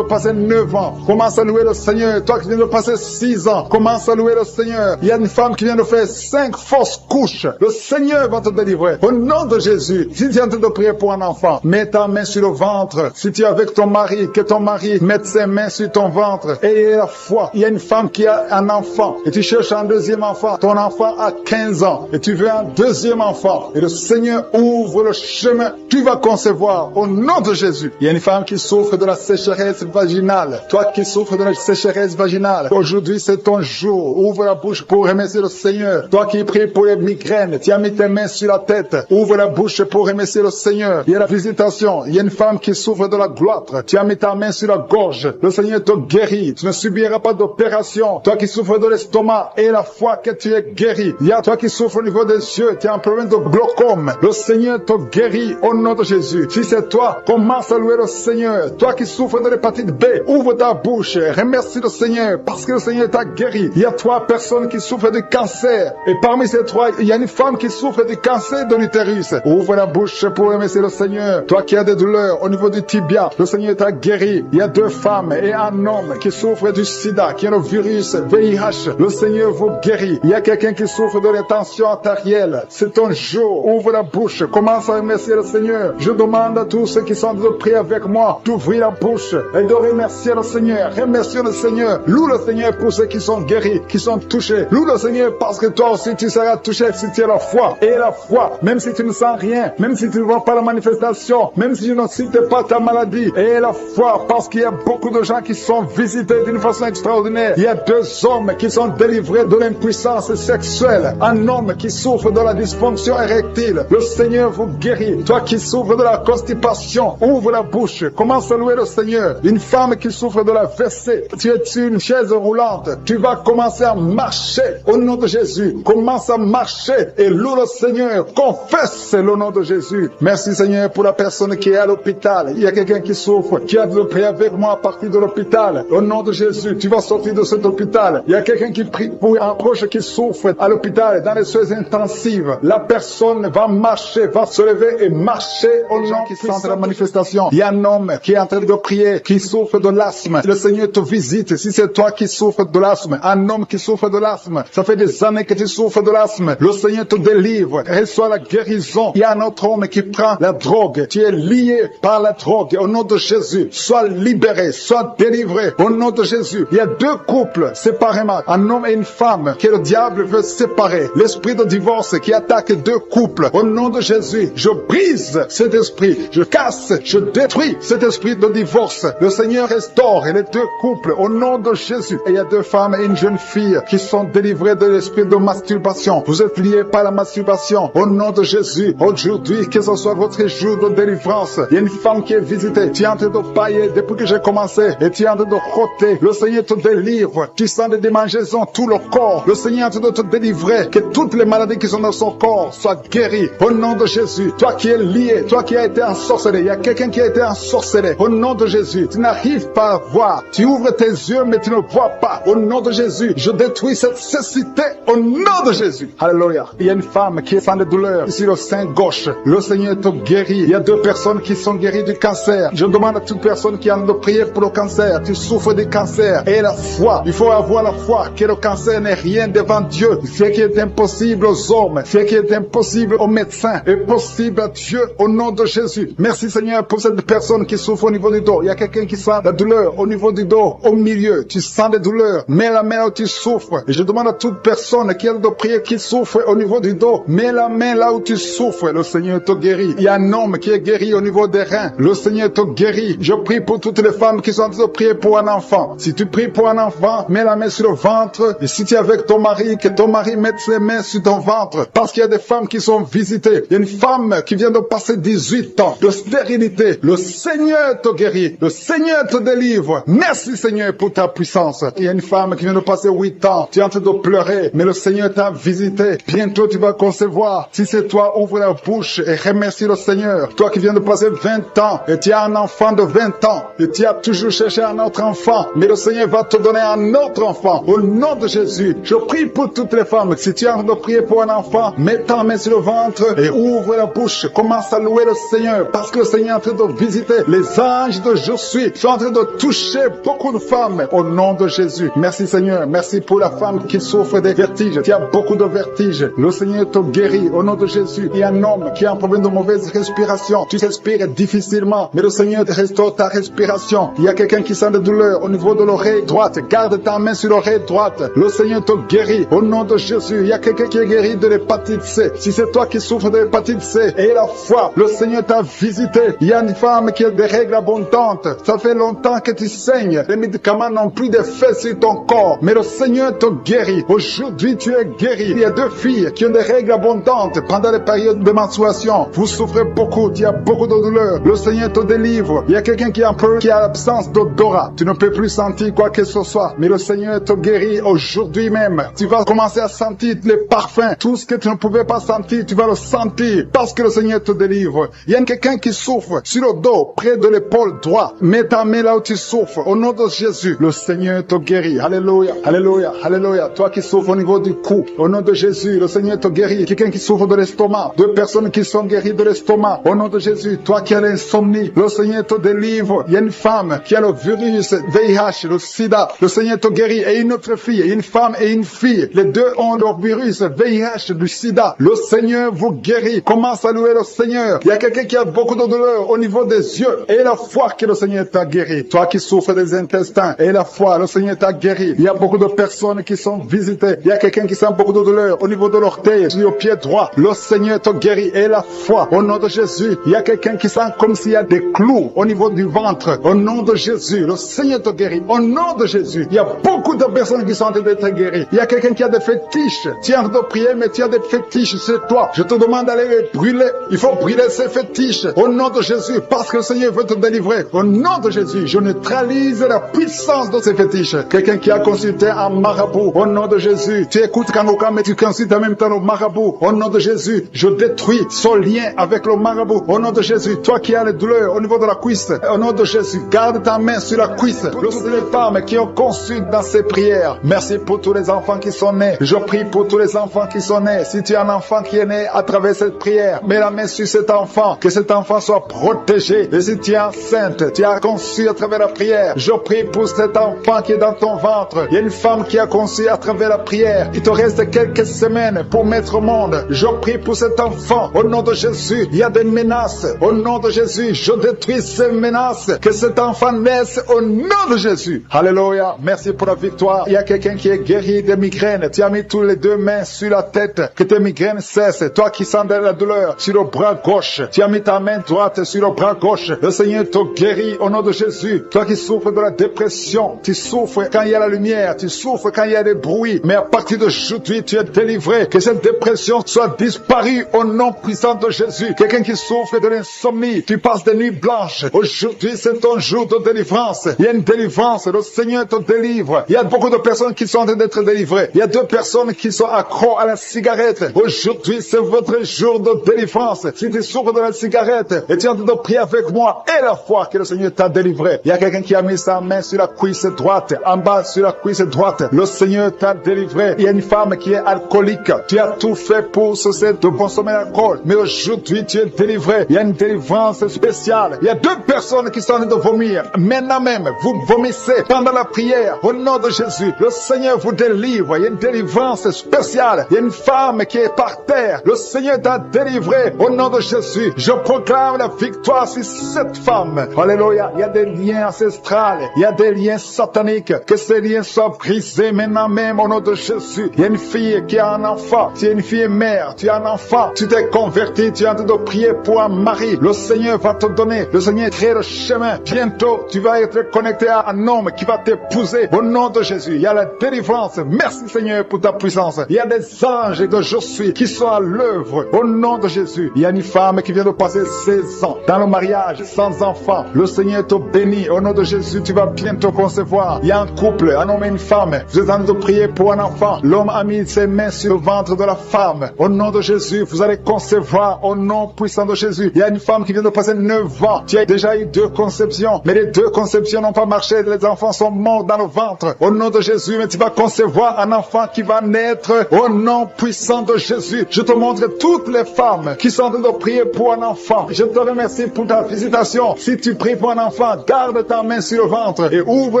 Speaker 2: passer 9 ans, commence à louer le Seigneur. Toi qui viens de passer 6 ans, commence à louer le Seigneur. Il y a une femme qui vient de faire 5 fausses couches. Le Seigneur va te délivrer. Au nom de Jésus. Si tu es en train de prier pour un enfant, mets ta main sur le ventre. Si tu es avec ton mari, que ton mari mette ses mains sur ton ventre. Et la foi. Il y a une femme qui a un enfant. Et tu cherches un deuxième enfant. Ton enfant a 15 ans. Et tu veux un deuxième enfant. Et le Seigneur ouvre le chemin. Tu vas concevoir au nom de Jésus. Il y a une femme qui souffre de la sécheresse vaginale. Toi qui souffres de la sécheresse vaginale, aujourd'hui c'est ton jour. Ouvre la bouche pour remercier le Seigneur. Toi qui pries pour les migraines, tu as mis tes mains sur la tête. Ouvre la bouche pour remercier le Seigneur. Il y a la visitation. Il y a une femme qui souffre de la gloître. Tu as mis ta main sur la gorge. Le Seigneur te guérit. Tu ne subiras pas d'opération. Toi qui souffres de l'estomac et la foi que tu es guéri. Il y a toi qui souffres au niveau des yeux. Tu as un problème de glaucome. Le Seigneur te guérit au nom de Jésus. Si c'est toi, commence à louer le Seigneur. Toi qui souffres de l'hépatite B, ouvre ta bouche. Remercie le Seigneur parce que le Seigneur t'a guéri. Il y a 3 personnes qui souffrent de cancer. Et parmi ces 3, il y a une femme qui souffre du cancer de l'utérus. Ouvre la bouche pour remercier le Seigneur. Toi qui as des douleurs au niveau du tibia, le Seigneur t'a guéri. Il y a 2 femmes et un homme qui souffrent du sida, qui a le virus VIH. Le Seigneur vous guérit. Il y a quelqu'un qui souffre de l'intention artérielle. C'est ton jour. Ouvre la bouche. Commence à remercier le Seigneur. Je demande à tous ceux qui sont de prier avec moi d'ouvrir la bouche et de remercier le Seigneur. Remercier le Seigneur. Loue le Seigneur pour ceux qui sont guéris, qui sont touchés. Loue le Seigneur parce que toi aussi tu seras touché si tu as la foi. Et la foi, même si tu ne sens rien, même si tu ne vois pas la manifestation, même si tu ne cites pas ta maladie. Et la foi, parce qu'il y a beaucoup de gens qui sont visités d'une façon extraordinaire. Il y a 2 hommes qui sont délivrés de l'impuissance sexuelle. Un homme qui souffre de la dysfonction érectile. Le Seigneur vous guérit. Toi qui souffres de la constipation, ouvre la bouche. Commence à louer le Seigneur. Une femme qui souffre de la WC, tu es sur une chaise roulante. Tu vas commencer à marcher au nom de Jésus. Commence à marcher et loue le Seigneur. Confesse le nom de Jésus. Merci Seigneur pour la personne qui est à l'hôpital. Il y a quelqu'un qui souffre, qui a de prier avec moi à partir de l'hôpital. Au nom de Jésus, tu vas sortir de cet hôpital. Il y a quelqu'un qui prie pour un proche qui souffre à l'hôpital. soins, dans les soins intensifs, la personne va marcher, va se lever et marcher au nom qui sentent la manifestation. Il y a un homme qui est en train de prier, qui souffre de l'asthme. Le Seigneur te visite. Si c'est toi qui souffres de l'asthme, un homme qui souffre de l'asthme, ça fait des années que tu souffres de l'asthme. Le Seigneur te délivre, reçoit la guérison. Il y a un autre homme qui prend la drogue. Tu es lié par la drogue. Au nom de Jésus, sois libéré, sois délivré. Au nom de Jésus, il y a deux couples séparément, un homme et une femme que le diable veut séparer. L'esprit de divorce qui attaque deux couples. Au nom de Jésus, je brise cet esprit, je casse, je détruis cet esprit de divorce. Le Seigneur restaure les deux couples au nom de Jésus. Et il y a deux femmes et une jeune fille qui sont délivrées de l'esprit de masturbation. Vous êtes liés par la masturbation. Au nom de Jésus, aujourd'hui, que ce soit votre jour de délivrance. Il y a une femme qui est visitée. Tu es en train de pailler depuis que j'ai commencé et tu es en train de roter. Le Seigneur te délivre. Tu sens des démangeaisons tout le corps. Le Seigneur est en train de te délivrer. Que toutes les maladies qui sont dans son corps soient guéries. Au nom de Jésus, toi qui es lié, toi qui as été ensorcelé, il y a quelqu'un qui a été ensorcelé. Au nom de Jésus, tu n'arrives pas à voir. Tu ouvres tes yeux mais tu ne vois pas. Au nom de Jésus, je détruis cette cécité au nom de Jésus. Alléluia. Il y a une femme qui est sans de douleur ici le sein gauche. Le Seigneur te guérit. Il y a deux personnes qui sont guéries du cancer. Je demande à toute personne qui a de prier pour le cancer. Tu souffres du cancer et la foi. Il faut avoir la foi que le cancer n'est rien devant Dieu. Ce qui est impossible aux hommes, ce qui est impossible aux médecins est possible à Dieu au nom de Jésus. Merci Seigneur pour cette personne qui souffre au niveau du dos. Il y a quelqu'un qui sent la douleur au niveau du dos, au milieu. Tu sens des douleurs. Mets la main là où tu souffres. Et je demande à toute personne qui a de prier, qui souffre au niveau du dos, mets la main là où tu souffres. Le Seigneur te guérit. Il y a un homme qui est guéri au niveau des reins. Le Seigneur te guérit. Je prie pour toutes les femmes qui sont en train de prier pour un enfant. Si tu pries pour un enfant, mets la main sur le ventre. Et si tu es avec ton mari, que ton mari mette ses mains sur ton ventre. Parce qu'il y a des femmes qui sont visitées. Il y a une femme qui vient de passer 18 ans de stérilité. Le Seigneur te guérit. Le Seigneur te délivre. Merci Seigneur pour ta puissance. Il y a une femme qui vient de passer 8 ans. Tu es en train de pleurer, mais le Seigneur t'a visité. Bientôt tu vas concevoir. Si c'est toi, ouvre la bouche et remercie le Seigneur. Toi qui viens de passer 20 ans et tu as un enfant de 20 ans et tu as toujours cherché un autre enfant, mais le Seigneur va te donner un autre enfant. Au nom de Jésus, je prie pour toutes les femmes. Si tu es en train de prier pour un enfant, mets ta main sur le ventre et ouvre la bouche. Commence à louer le Seigneur parce que le Seigneur est en train de visiter. Les anges de Je suis sont en train de toucher beaucoup de femmes au nom de Jésus. Merci Seigneur. Merci pour la femme qui souffre des vertiges. Tu as beaucoup de vertiges. Le Seigneur te guérit au nom de Jésus. Il y a un homme qui a un problème de mauvaise respiration. Tu respires difficilement, mais le Seigneur te restaure ta respiration. Il y a quelqu'un qui sent de douleur au niveau de l'oreille droite. Garde ta main sur l'oreille droite. Le Seigneur te guérit au nom de Jésus. Il y a quelqu'un qui est guéri de l'hépatite C. Si c'est toi qui souffres de l'hépatite C et la foi, le Seigneur t'a visité. Il y a une femme qui a des règles abondantes. Ça fait longtemps que tu saignes. Les médicaments n'ont plus d'effet sur ton corps, mais le Seigneur te guérit. Aujourd'hui, tu es guéri. Il y a deux filles qui ont des règles abondantes pendant les périodes de menstruation. Vous souffrez beaucoup, tu as beaucoup de douleur. Le Seigneur te délivre. Il y a quelqu'un qui a l'absence d'odorat. Tu ne peux plus sentir quoi que ce soit, mais le Seigneur te guérit aujourd'hui même. Tu vas commencer à sentir les parfums. Tout ce que tu ne pouvais pas sentir, tu vas le sentir parce que le Seigneur te délivre. Il y a quelqu'un qui souffre sur le dos, près de l'épaule droite. Mets ta main là où tu souffres. Au nom de Jésus, le Seigneur te guérit. Alléluia, alléluia, alléluia. Toi qui souffres au niveau du cou, au nom de Jésus, le Seigneur te guérit. Quelqu'un qui souffre de l'estomac, deux personnes qui sont guéries de l'estomac, au nom de Jésus. Toi qui as l'insomnie, le Seigneur te délivre. Il y a une femme qui a le virus VIH, le sida, le Seigneur te guérit. Et une autre fille, une femme et une fille, les deux ont le virus VIH, du sida. Le Seigneur vous guérit. Commence à louer le Seigneur. Il y a quelqu'un qui a beaucoup de douleur au niveau des yeux et la foi que le Seigneur t'a guéri. Toi qui souffres des intestins et la foi, le Seigneur t'a guéri. Il y a beaucoup de personnes qui sont visitées. Il y a quelqu'un qui sent beaucoup de douleur au niveau de l'orteil, sur le pied droit. Le Seigneur te guérit et la foi. Au nom de Jésus, il y a quelqu'un qui sent comme s'il y a des clous au niveau du ventre. Au nom de Jésus, le Seigneur te guérit. Au nom de Jésus, il y a beaucoup de personnes qui sont en train d'être guéries. Il y a quelqu'un qui a des fétiches. Tu es en train de prier, mais tu as des fétiches sur toi. Je te demande d'aller les brûler. Il faut brûler ces fétiches. Au nom de Jésus, parce que le Seigneur veut te délivrer. Au nom de Jésus, je neutralise la puissance de ces fétiches. Quelqu'un qui a consulté un marabout. Au nom de Jésus, tu écoutes Kanoka, mais tu consultes en même temps le marabout. Au nom de Jésus, je détruis son lien avec le marabout. Au nom de Jésus, toi qui as les douleurs au niveau de la cuisse, au nom de Jésus, garde ta main sur la cuisse. Pour toutes les femmes qui ont conçu dans ces prières, merci pour tous les enfants qui sont nés. Je prie pour pour tous les enfants qui sont nés. Si tu as un enfant qui est né à travers cette prière, mets la main sur cet enfant, que cet enfant soit protégé. Et si tu es enceinte, tu as conçu à travers la prière, je prie pour cet enfant qui est dans ton ventre. Il y a une femme qui a conçu à travers la prière. Il te reste quelques semaines pour mettre au monde. Je prie pour cet enfant. Au nom de Jésus, il y a des menaces. Au nom de Jésus, je détruis ces menaces. Que cet enfant naisse au nom de Jésus. Alléluia. Merci pour la victoire. Il y a quelqu'un qui est guéri des migraines. Tu as mis tous les deux mains sur la tête. Que tes migraines cessent. Toi qui sens de la douleur sur le bras gauche, tu as mis ta main droite sur le bras gauche. Le Seigneur te guérit au nom de Jésus. Toi qui souffres de la dépression, tu souffres quand il y a la lumière, tu souffres quand il y a des bruits. Mais à partir d'aujourd'hui, tu es délivré. Que cette dépression soit disparue au nom puissant de Jésus. Quelqu'un qui souffre de l'insomnie, tu passes des nuits blanches. Aujourd'hui, c'est ton jour de délivrance. Il y a une délivrance. Le Seigneur te délivre. Il y a beaucoup de personnes qui sont en train d'être délivrées. Il y a 2 personnes qui sont accros à la cigarette. Aujourd'hui, c'est votre jour de délivrance. Si tu souffres de la cigarette et tu es en train de prier avec moi, et la foi que le Seigneur t'a délivré. Il y a quelqu'un qui a mis sa main sur la cuisse droite, en bas sur la cuisse droite. Le Seigneur t'a délivré. Il y a une femme qui est alcoolique. Tu as tout fait pour cesser de consommer l'alcool. Mais aujourd'hui, tu es délivré. Il y a une délivrance spéciale. Il y a 2 personnes qui sont en train de vomir. Maintenant même, vous vomissez pendant la prière. Au nom de Jésus, le Seigneur vous délivre. Il y a une délivrance spéciale. Il y a une femme qui est par terre. Le Seigneur t'a délivré. Au nom de Jésus, je proclame la victoire sur cette femme. Alléluia. Il y a des liens ancestrales. Il y a des liens sataniques. Que ces liens soient brisés maintenant même au nom de Jésus. Il y a une fille qui a un enfant. Tu es une fille mère. Tu as un enfant. Tu t'es converti. Tu es en train de prier pour un mari. Le Seigneur va te donner. Le Seigneur crée le chemin. Bientôt, tu vas être connecté à un homme qui va t'épouser. Au nom de Jésus, il y a la délivrance. Merci Seigneur pour ta puissance. Il y a des anges que je suis qui sont à l'œuvre. Au nom de Jésus, il y a une femme qui vient de passer 16 ans dans le mariage sans enfant. Le Seigneur te bénit. Au nom de Jésus, tu vas bientôt concevoir. Il y a un couple, un homme et une femme. Vous êtes en train de prier pour un enfant. L'homme a mis ses mains sur le ventre de la femme. Au nom de Jésus, vous allez concevoir au nom puissant de Jésus. Il y a une femme qui vient de passer 9 ans. Tu as déjà eu 2 conceptions, mais les 2 conceptions n'ont pas marché. Les enfants sont morts dans le ventre. Au nom de Jésus, mais tu vas concevoir un enfant qui va naître au nom puissant de Jésus. Je te montre toutes les femmes qui sont en train de prier pour un enfant. Je te remercie pour ta visitation. Si tu pries pour un enfant, garde ta main sur le ventre et ouvre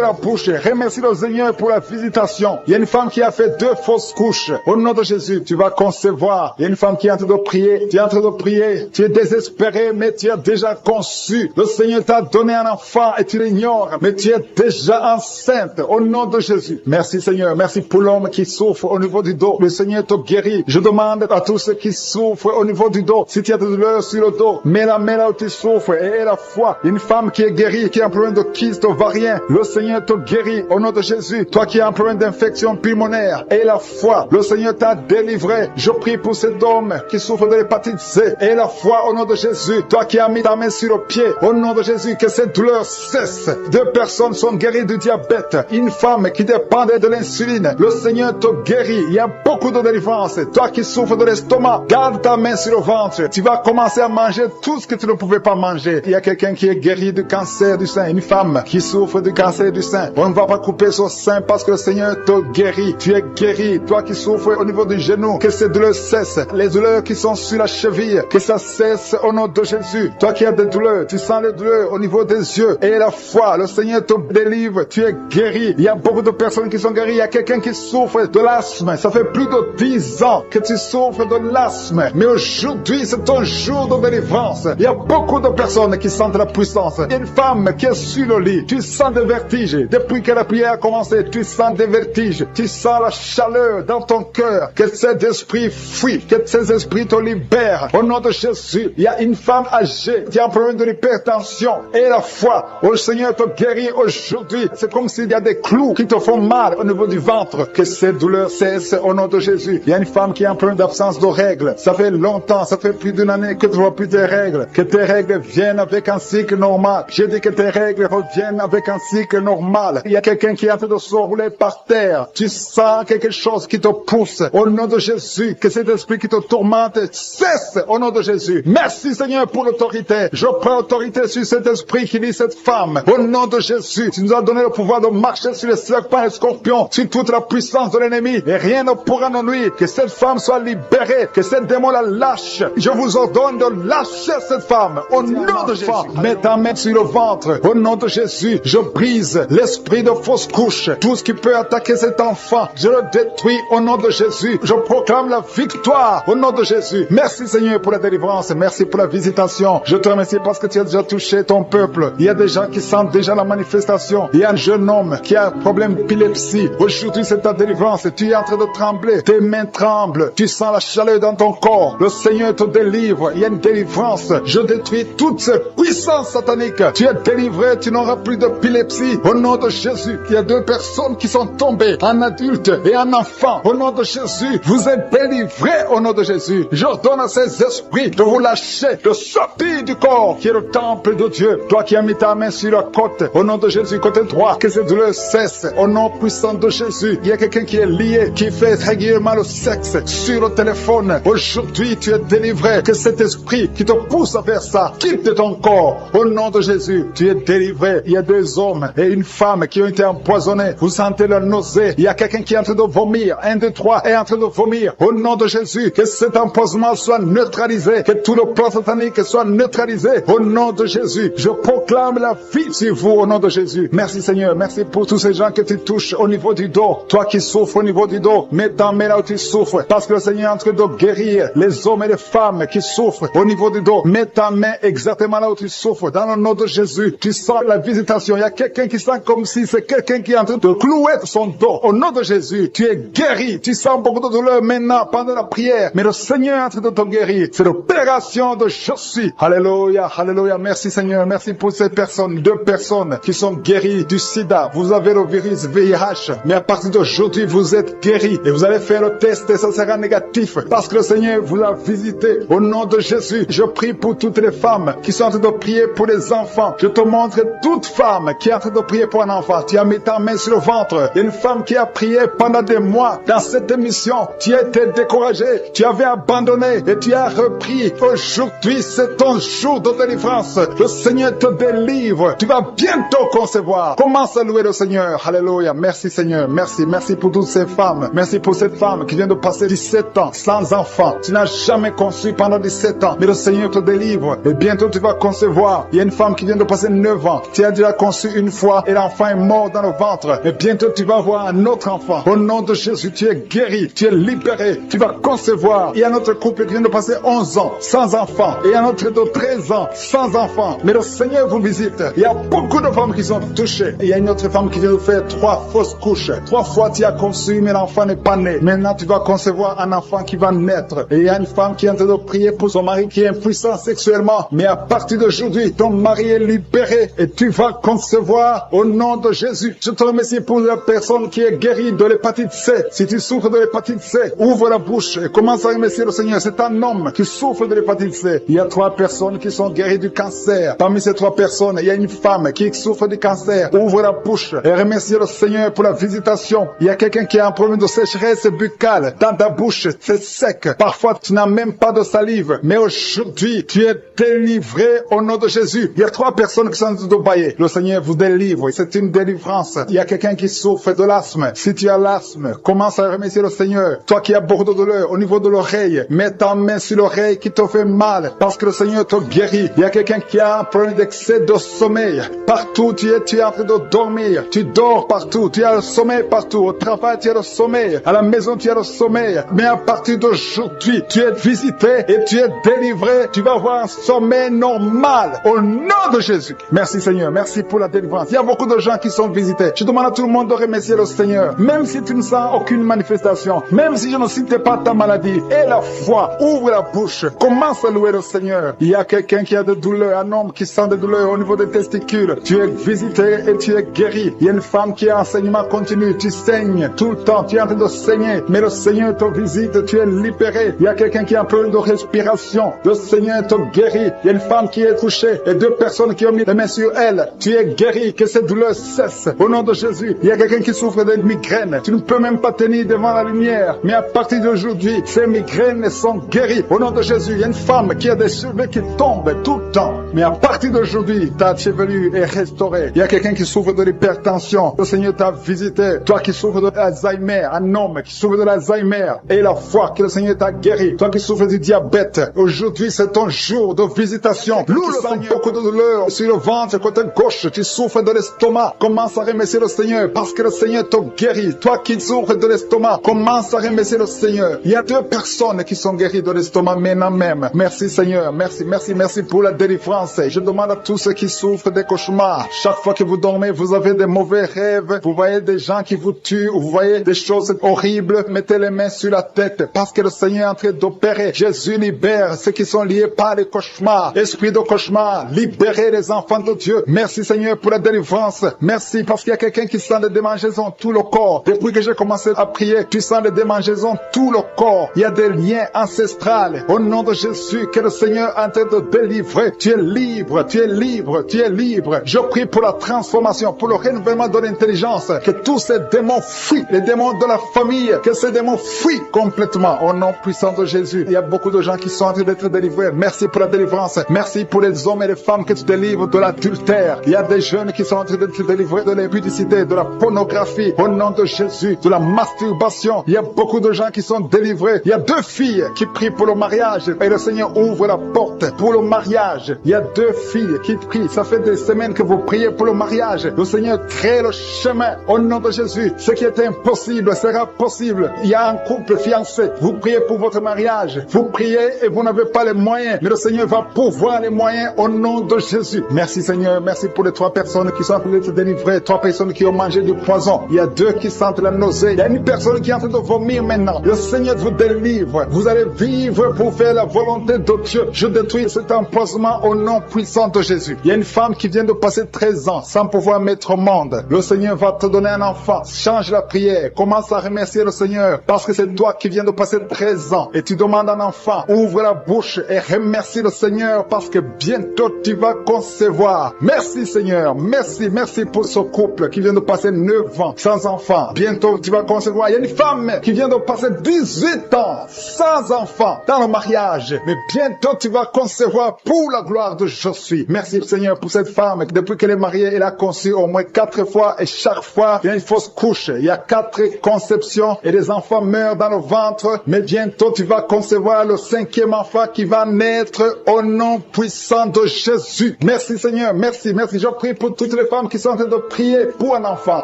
Speaker 2: la bouche. Remercie le Seigneur pour la visitation. Il y a une femme qui a fait 2 fausses couches. Au nom de Jésus, tu vas concevoir. Il y a une femme qui est en train de prier. Tu es en train de prier. Tu es désespéré, mais tu as déjà conçu. Le Seigneur t'a donné un enfant et tu l'ignores, mais tu es déjà enceinte. Au nom de Jésus. Merci Seigneur. Merci pour l'homme qui souffre au niveau du dos. Le Seigneur te guérit. Je demande à tous ceux qui souffrent au niveau du dos, si tu as de douleur sur le dos, mets la main là où tu souffres et aie la foi. Une femme qui est guérie, qui a un problème de kyste ovarien, le Seigneur te guérit au nom de Jésus. Toi qui as un problème d'infection pulmonaire, aie la foi. Le Seigneur t'a délivré. Je prie pour cet homme qui souffre de l'hépatite C. Aie la foi au nom de Jésus. Toi qui as mis ta main sur le pied, au nom de Jésus, que cette douleur cesse. 2 personnes sont guéries du diabète. Une femme qui dépendait de l'insuline. Le Seigneur te guérit. Il y a beaucoup de délivrance. Toi qui souffres de l'estomac, garde ta main sur le ventre. Tu vas commencer à manger tout ce que tu ne pouvais pas manger. Il y a quelqu'un qui est guéri du cancer du sein. Une femme qui souffre du cancer du sein. On ne va pas couper son sein parce que le Seigneur te guérit. Tu es guéri. Toi qui souffres au niveau du genou, que ces douleurs cessent. Les douleurs qui sont sur la cheville, que ça cesse au nom de Jésus. Toi qui as des douleurs, tu sens les douleurs au niveau des yeux. Et la foi, le Seigneur te délivre. Tu es guéri. Il y a beaucoup de personnes qui sont guéries. Il y a quelqu'un qui souffre de l'asthme. Ça fait plus de 10 ans que tu souffres de l'asthme. Mais aujourd'hui, c'est ton jour de délivrance. Il y a beaucoup de personnes qui sentent la puissance. Il y a une femme qui est sur le lit. Tu sens des vertiges. Depuis que la prière a commencé, tu sens des vertiges. Tu sens la chaleur dans ton cœur. Que ces esprits fuient. Que ces esprits te libèrent. Au nom de Jésus, il y a une femme âgée qui a un problème de l'hypertension. Et la foi, le Seigneur te guérit aujourd'hui. C'est comme s'il y a des clous qui te font mal au niveau du ventre. Que ces douleurs cessent au nom de Jésus. Il y a une femme qui a un problème d'absence de règles. Ça fait longtemps, ça fait plus d'une année que tu vois plus tes règles. Que tes règles viennent avec un cycle normal. J'ai dit que tes règles reviennent avec un cycle normal. Il y a quelqu'un qui est en train de se rouler par terre. Tu sens quelque chose qui te pousse. Au nom de Jésus, que cet esprit qui te tourmente cesse au nom de Jésus. Merci Seigneur pour l'autorité. Je prends autorité sur cet esprit qui lit cette femme. Au nom de Jésus, tu nous as donné le pouvoir de marcher sur les serpents et les scorpions, sur toute la puissance de l'ennemi. Et rien ne pourra nous nuire. Que cette femme soit libérée, que cette démon la lâche. Je vous ordonne de lâcher cette femme. Au nom de Jésus, mets ta main sur le ventre. Au nom de Jésus, je brise l'esprit de fausse couche. Tout ce qui peut attaquer cet enfant, je le détruis au nom de Jésus. Je proclame la victoire au nom de Jésus. Merci Seigneur pour la délivrance. Merci pour la visitation. Je te remercie parce que tu as déjà touché ton peuple. Il y a des gens qui sentent déjà la manifestation. Il y a un jeune homme qui a un problème d'épilepsie. Aujourd'hui, c'est ta délivrance. Tu es en train de trembler. Tes mains tremblent. Tu sens la chaleur dans ton corps. Le Seigneur te délivre. Il y a une délivrance. Je détruis toutes ces puissances sataniques. Tu es délivré. Tu n'auras plus d'épilepsie. Au nom de Jésus, il y a 2 personnes qui sont tombées, un adulte et un enfant. Au nom de Jésus, vous êtes délivrés au nom de Jésus. J'ordonne à ces esprits de vous lâcher, de sortir du corps qui est le temple de Dieu. Toi qui as mis ta main sur la côte, au nom de Jésus, côté droit, que cette douleur cesse. Au nom puissant de Jésus, il y a quelqu'un qui est lié, qui fait régulièrement le sexe sur le téléphone. Aujourd'hui, tu es délivré. Que cet esprit qui te pousse vers ça quitte de ton corps. Au nom de Jésus, tu es délivré. Il y a 2 hommes et une femme qui ont été empoisonnés. Vous sentez la nausée. Il y a quelqu'un qui est en train de vomir. 1, 2, 3 est en train de vomir. Au nom de Jésus, que cet empoisonnement soit neutralisé. Que tout le plan satanique soit neutralisé. Au nom de Jésus, je proclame la vie sur vous au nom de Jésus. Merci Seigneur. Merci pour tous ces gens que tu touches au niveau du dos. Toi qui souffres au niveau du dos, mets ta main là où tu souffres. Parce que le Seigneur est en train de guérir les hommes et les femmes qui souffrent au niveau du dos. Mets ta main exactement là où tu souffres. Dans le nom de Jésus, tu sens la visitation. Il y a quelqu'un qui sent comme si c'est quelqu'un qui est en train de clouer son dos. Au nom de Jésus, tu es guéri. Tu sens beaucoup de douleur maintenant pendant la prière. Mais le Seigneur est en train de te guérir. C'est l'opération de je suis. Alléluia, alléluia. Merci Seigneur. Merci pour ces personnes, 2 personnes qui sont guéries du sida. Vous avez le virus VIH. Mais à partir d'aujourd'hui, vous êtes guéris. Et vous allez faire le test et ça sera négatif. Parce que le Seigneur vous a visité. Au nom de Jésus, je prie pour toutes les femmes qui sont en train de prier pour les enfants. Je te montre toute femme qui est en train de prier pour un enfant. Tu as mis ta main sur le ventre. Il y a une femme qui a prié pendant des mois dans cette émission. Tu as été découragé. Tu avais abandonné et tu as repris. Aujourd'hui, c'est ton jour de délivrance. Le Seigneur te délivre. Tu vas bientôt concevoir. Commence à louer le Seigneur. Alléluia. Merci Seigneur. Merci. Merci pour toutes ces femmes. Merci pour cette femme qui vient de passer 17 ans sans enfant. Tu n'as jamais conçu pendant 17 ans. Mais le Seigneur te délivre. Et bientôt tu vas concevoir. Il y a une femme qui vient de passer 9 ans. Tu as déjà conçu une fois et l'enfant est mort dans le ventre. Et bientôt tu vas avoir un autre enfant. Au nom de Jésus, tu es guéri. Tu es libéré. Tu vas concevoir. Il y a un autre couple qui vient de passer 11 ans sans enfant. Et un autre de 13 ans sans enfant. Mais le Seigneur vous visite. Il y a beaucoup de femmes qui sont touchées. Et il y a une autre femme qui vient de faire 3 fausses couches. 3 fois tu as conçu, mais l'enfant n'est pas né. Maintenant tu vas concevoir un enfant qui va naître. Et il y a une femme qui est en train de prier pour son mari qui est impuissant sexuellement. Mais à partir d'aujourd'hui, ton mari est libéré et tu vas concevoir au nom de Jésus. Je te remercie pour la personne qui est guérie de l'hépatite C. Si tu souffres de l'hépatite C, ouvre la bouche et commence à remercier le Seigneur. C'est un homme qui souffre de l'hépatite C. Il y a 3 personnes qui sont guéries du cancer. Parmi ces 3 personnes, il y a une femme qui souffre du cancer. Ouvre la bouche et remercie le Seigneur pour la visitation. Il y a quelqu'un qui a un problème de sécheresse buccale. Dans ta bouche, c'est sec. Parfois, tu n'as même pas de salive. Mais aujourd'hui, tu es délivré au nom de Jésus. Il y a 3 personnes qui sont en train de bailler. Le Seigneur vous délivre. C'est une délivrance. Il y a quelqu'un qui souffre de l'asthme. Si tu as l'asthme, commence à remercier le Seigneur. Toi qui as beaucoup de douleur au niveau de l'oreille, mets ta main sur l'oreille qui te fait mal parce que le Seigneur te guérit. Il y a quelqu'un qui a un problème d'excès de sommeil. Partout tu es en train de dormir. Tu dors partout. Tu as le sommeil partout. Au travail, tu as le sommeil. À la maison, tu as le sommeil. Mais à partir d'aujourd'hui, tu es visité et tu es délivré. Tu vas avoir un sommeil normal au nom de Jésus. Merci Seigneur. Merci pour la délivrance. Il y a beaucoup de gens qui sont visités. Je demande à tout le monde de remercier le Seigneur. Même si tu ne sens aucune manifestation, même si je ne cite pas ta maladie, et la foi, ouvre la bouche. Commence à louer le Seigneur. Il y a quelqu'un qui a des douleurs, un homme qui sent des douleurs au niveau des testicules. Tu es visité et tu es guéri. Il y a une femme qui a enseignement continu. Tu saignes tout le temps. Tu es en train de saigner. Mais le Seigneur te visite. Tu es libéré. Il y a quelqu'un qui a un problème de respiration. Le Seigneur te guérit. Il y a une femme qui est touchée et 2 personnes qui ont mis les mains sur elle. Tu es guéri. Que cette douleur cesse. Au nom de Jésus. Il y a quelqu'un qui souffre de migraines. Tu ne peux même pas tenir devant la lumière. Mais à partir d'aujourd'hui, ces migraines sont guéries. Au nom de Jésus, il y a une femme qui a des cheveux qui tombent tout le temps. Mais à partir d'aujourd'hui, ta chevelure est restaurée. Il y a quelqu'un qui souffre de l'hypertension. Le Seigneur t'a visité. Toi qui souffres d'Alzheimer, un homme qui souffre de l'Alzheimer et la foi que le Seigneur t'a guéri. Toi qui souffres du diabète, aujourd'hui c'est ton jour de visitation. Loue le Seigneur. Beaucoup de douleurs sur le ventre, côté gauche, tu souffres de l'estomac. Commence à remercier le Seigneur parce que le Seigneur t'a guéri. Toi qui souffres de l'estomac, commence à remercier le Seigneur. Il y a 2 personnes qui sont guéries de l'estomac maintenant même. Merci Seigneur, merci pour la délivrance. Je demande à tous ceux qui souffrent des cauchemars. Chaque fois que vous dormez, vous avez des mauvais rêves, vous voyez des gens qui vous tuent, vous voyez des choses horribles. Mettez les mains sur la tête parce que le Seigneur est en train d'opérer. Jésus libère ceux qui sont liés par les cauchemars. Esprit de cauchemar, libérez les enfants de Dieu. Merci Seigneur pour la délivrance. Merci parce qu'il y a quelqu'un qui sent des démangeaisons tout le corps. Depuis que j'ai commencé à prier, tu sens des démangeaisons tout le corps. Il y a des liens ancestrales. Au nom de Jésus, que le Seigneur est en train de délivrer. Tu es libre, tu es libre, tu es libre. Je prie pour la transformation, pour le renouvellement de l'intelligence. Que tous ces démons fuient, les démons de la famille, que ces démons fuient complètement. Au nom puissant de Jésus. Il y a beaucoup de gens qui sont en train d'être délivrés. Merci pour la délivrance. Merci pour les hommes et les femmes que tu délivres de l'adultère. Il y a des jeunes qui sont en train d'être délivrés de l'impudicité, de la pornographie. Au nom de Jésus, de la masturbation. Il y a beaucoup de gens qui sont délivrés. Il y a 2 filles qui prient pour le mariage et le Seigneur ouvre la porte pour le mariage. Il y a 2 filles qui prient. Ça fait des semaines que vous priez pour le mariage. Le Seigneur crée le chemin. Au nom de Jésus, ce qui est impossible sera possible. Il y a un couple fiancé. Vous priez pour votre mariage. Vous priez et vous n'avez pas les moyens. Mais le Seigneur va pourvoir les moyens au nom de Jésus. Merci Seigneur. Merci pour les 3 personnes qui sont en train d'être délivrées. 3 personnes qui ont mangé du poison. Il y a 2 qui sentent la nausée. Il y a une personne qui est en train de vomir maintenant. Le Seigneur vous délivre. Vous allez vivre pour faire la volonté de Dieu. Je détruis cet empoisonnement au nom puissant de Jésus. Il y a une femme qui vient de passer 13 ans sans pouvoir mettre au monde. Le Seigneur va te donner un enfant. Change la prière. Commence à remercier le Seigneur parce que c'est toi qui viens de passer 13 ans et tu demandes un enfant. Ouvre la bouche et remercie le Seigneur parce que bientôt tu vas concevoir. Merci Seigneur. Merci pour ce couple qui vient de passer 9 ans sans enfant. Bientôt tu vas concevoir. Il y a une femme qui vient de passer 18 ans sans enfant dans le mariage. Mais bientôt tu vas concevoir pour la gloire de Je suis. Merci Seigneur pour cette femme. Depuis qu'elle est mariée, elle a conçu au moins 4 fois et chaque fois il y a une fausse couche. Il y a 4 conceptions et les enfants meurent dans le ventre. Mais bientôt tu vas concevoir le 5e enfant qui va naître au nom puissant de Jésus. Merci Seigneur. Merci. Je prie pour toutes les femmes qui sont en train de prier pour un enfant.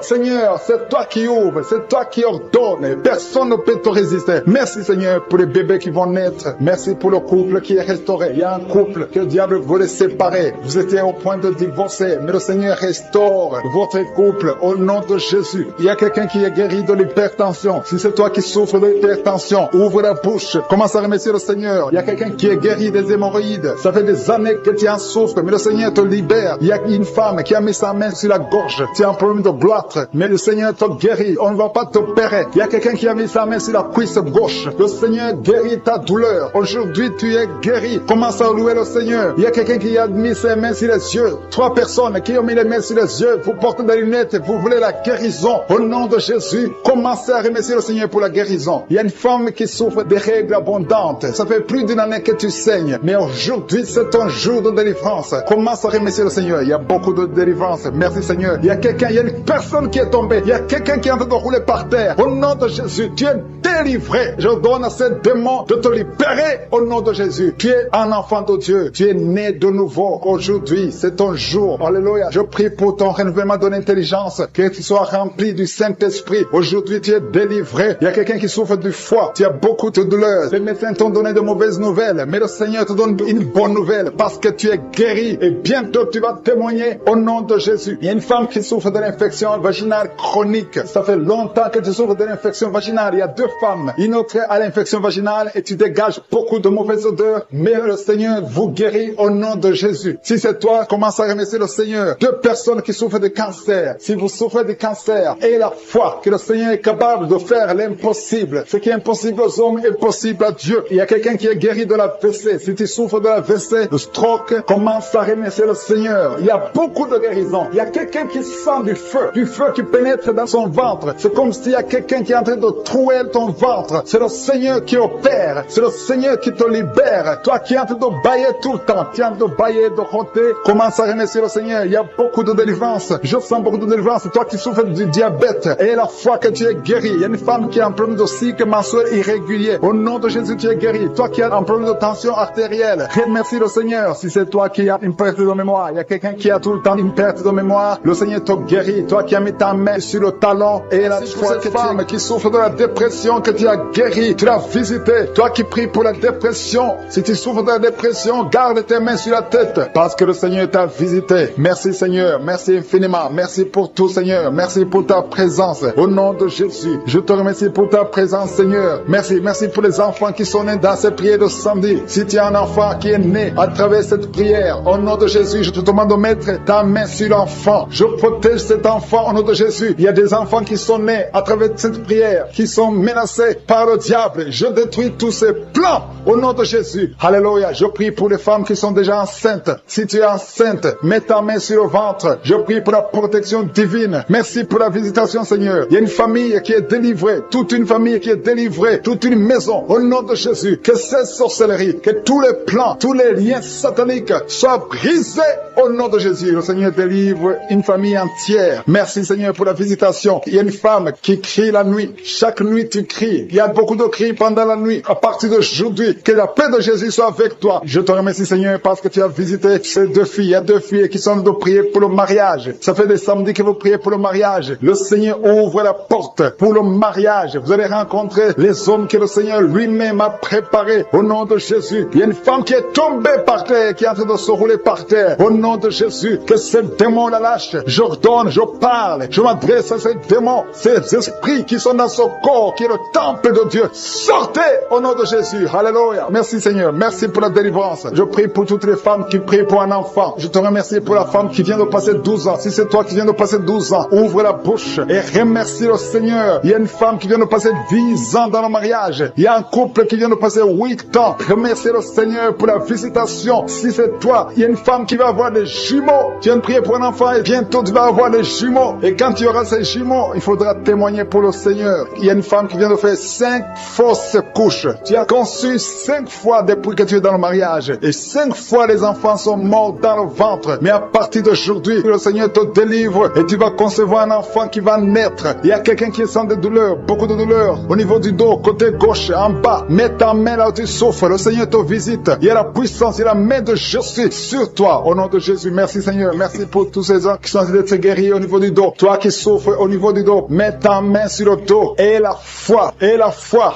Speaker 2: Seigneur, c'est toi qui ouvres, c'est toi qui ordonnes. Personne ne peut te résister. Merci Seigneur pour les bébés qui vont naître. Merci pour le couple qui est restauré. Il y a un couple que le diable voulait séparer. Vous étiez au point de divorcer, mais le Seigneur restaure votre couple au nom de Jésus. Il y a quelqu'un qui est guéri de l'hypertension. Si c'est toi qui souffres de l'hypertension, ouvre la bouche. Commence à remercier le Seigneur. Il y a quelqu'un qui est guéri des hémorroïdes. Ça fait des années que tu en souffres, mais le Seigneur te libère. Il y a une femme qui a mis sa main sur la gorge. Tu as un problème de gloître, mais le Seigneur te guérit. On ne va pas t'opérer. Il y a quelqu'un qui a mis sa main sur la cuisse gauche. Le Seigneur guérit ta douleur. Aujourd'hui, tu es guéri. Commence à louer le Seigneur. Il y a quelqu'un qui a mis ses mains sur les yeux. 3 personnes qui ont mis les mains sur les yeux. Vous portez des lunettes. Vous voulez la guérison. Au nom de Jésus, commencez à remercier le Seigneur pour la guérison. Il y a une femme qui souffre des règles abondantes. Ça fait plus d'une année que tu saignes. Mais aujourd'hui, c'est ton jour de délivrance. Commence à remercier le Seigneur. Il y a beaucoup de délivrance. Merci Seigneur. Il y a une personne qui est tombée. Il y a quelqu'un qui est en train de rouler par terre. Au nom de Jésus, tu es délivré. Je donne à ces démons de te libérer au nom de Jésus. Tu es un enfant de Dieu. Tu es né de nouveau. Aujourd'hui, c'est ton jour. Alléluia. Je prie pour ton renouvellement de l'intelligence. Que tu sois rempli du Saint-Esprit. Aujourd'hui, tu es délivré. Il y a quelqu'un qui souffre du foie. Tu as beaucoup de douleurs. Les médecins t'ont donné de mauvaises nouvelles. Mais le Seigneur te donne une bonne nouvelle parce que tu es guéri. Et bientôt, tu vas témoigner au nom de Jésus. Il y a une femme qui souffre de l'infection vaginale chronique. Ça fait longtemps que tu souffres de l'infection vaginale. Il y a 2 femmes. Une autre a l'infection vaginale et tu dégages beaucoup de mauvaises odeurs. Mais le Seigneur vous guérit au nom de Jésus. Si c'est toi, commence à remercier le Seigneur. 2 personnes qui souffrent de cancer. Si vous souffrez de cancer, ayez la foi que le Seigneur est capable de faire l'impossible. Ce qui est impossible aux hommes est possible à Dieu. Il y a quelqu'un qui est guéri de la l'AVC. Si tu souffres de l'AVC, de stroke, commence à remercier le Seigneur. Il y a beaucoup de guérisons. Il y a quelqu'un qui sent du feu qui pénètre dans son ventre. C'est comme s'il y a quelqu'un qui est en train de trouer ton ventre. C'est le Seigneur qui opère. C'est le Seigneur qui te libère. Toi qui es en train de bailler tout le temps, tu es en train de bailler, de roter, commence à remercier le Seigneur. Il y a beaucoup de délivrance. Je sens beaucoup de délivrance. Toi qui souffres du diabète, et la foi que tu es guéri. guéri. Il y a une femme qui a un problème de cycle mensuel irrégulier. Au nom de Jésus, tu es guéri. Toi qui as un problème de tension artérielle, remercie le Seigneur. Si c'est toi qui as une perte de mémoire, il y a quelqu'un qui a tout le temps une perte de mémoire, le Seigneur te guérit. Toi qui as mis ta main sur le talon et la cette femme qui souffre de la dépression que tu as guéri, tu l'as visité. Toi qui pries pour la dépression, si tu souffres de la dépression, garde tes mains sur la tête parce que le Seigneur t'a visité. Merci Seigneur, merci infiniment. Merci pour tout Seigneur. Merci pour ta présence. Au nom de Jésus, je te remercie pour ta présence Seigneur. Merci pour les enfants qui sont nés dans cette prière de samedi. Si tu as un enfant qui est né à travers cette prière, au nom de Jésus, je te demande de mettre ta main sur l'enfant. Je protège cet enfant au nom de Jésus. Il y a des enfants qui sont nés à travers cette prière, qui sont menacés par le diable. Je détruis tous ces plans au nom de Jésus. Alléluia. Je prie pour les femmes qui sont déjà enceintes. Si tu es enceinte, mets ta main sur le ventre. Je prie pour la protection divine. Merci pour la visitation, Seigneur. Il y a une famille qui est délivrée. Toute une famille qui est délivrée. Toute une maison. Au nom de Jésus. Que cette sorcellerie, que tous les plans, tous les liens sataniques soient brisés au nom de Jésus. Le Seigneur délivre une famille entière. Merci, Seigneur, pour la visitation. Il y a une femme qui crie la nuit. Chaque nuit, tu cries. Il y a beaucoup de cris pendant la nuit. À partir d'aujourd'hui, que la paix de Jésus soit avec toi. Je te remercie, Seigneur, parce que tu as visité ces deux filles. Il y a deux filles qui sont de prier pour le mariage. Ça fait des samedis que vous priez pour le mariage. Le Seigneur ouvre la porte pour le mariage. Vous allez rencontrer les hommes que le Seigneur lui-même a préparés. Au nom de Jésus. Il y a une femme qui est tombée par terre, qui est en train de se rouler par terre. Au nom de Jésus, que ces démons la lâchent. J'ordonne, je parle, je m'adresse à ces démons, ces esprits qui sont dans ce corps, qui est le temple de Dieu. Sortez au nom de Jésus. Alléluia. Merci Seigneur. Merci pour la délivrance. Je prie pour toutes les femmes qui prient pour un enfant. Je te remercie pour la femme qui vient de passer 12 ans. Si c'est toi qui viens de passer 12 ans, ouvre la bouche et remercie le Seigneur. Il y a une femme qui vient de passer 10 ans dans le mariage. Il y a un couple qui vient de passer 8 ans. Remercie le Seigneur pour la visitation. Si c'est toi, il y a une femme qui va avoir des jumeaux. Tu viens de prier pour un enfant et bientôt tu vas avoir des jumeaux. Et quand tu auras ces jumeaux, il faudra témoigner pour le Seigneur. Il y a une femme qui vient de faire 5 fausses couches. Tu as conçu 5 fois depuis que tu es dans le mariage. Et 5 fois les enfants sont morts dans le ventre. Mais à partir d'aujourd'hui, le Seigneur te délivre et tu vas concevoir un enfant qui va naître. Il y a quelqu'un qui sent des douleurs, beaucoup de douleurs. Au niveau du dos, côté gauche, en bas. Mets ta main là où tu souffres. Le Seigneur te visite. Il y a la puissance, il y a la main de Jésus sur toi. Au nom de Jésus, merci Seigneur. Merci pour tous ces gens qui sont en train d'être guéris au niveau du dos. Toi qui souffres au niveau du dos, mets ta main sur le dos. Et la foi.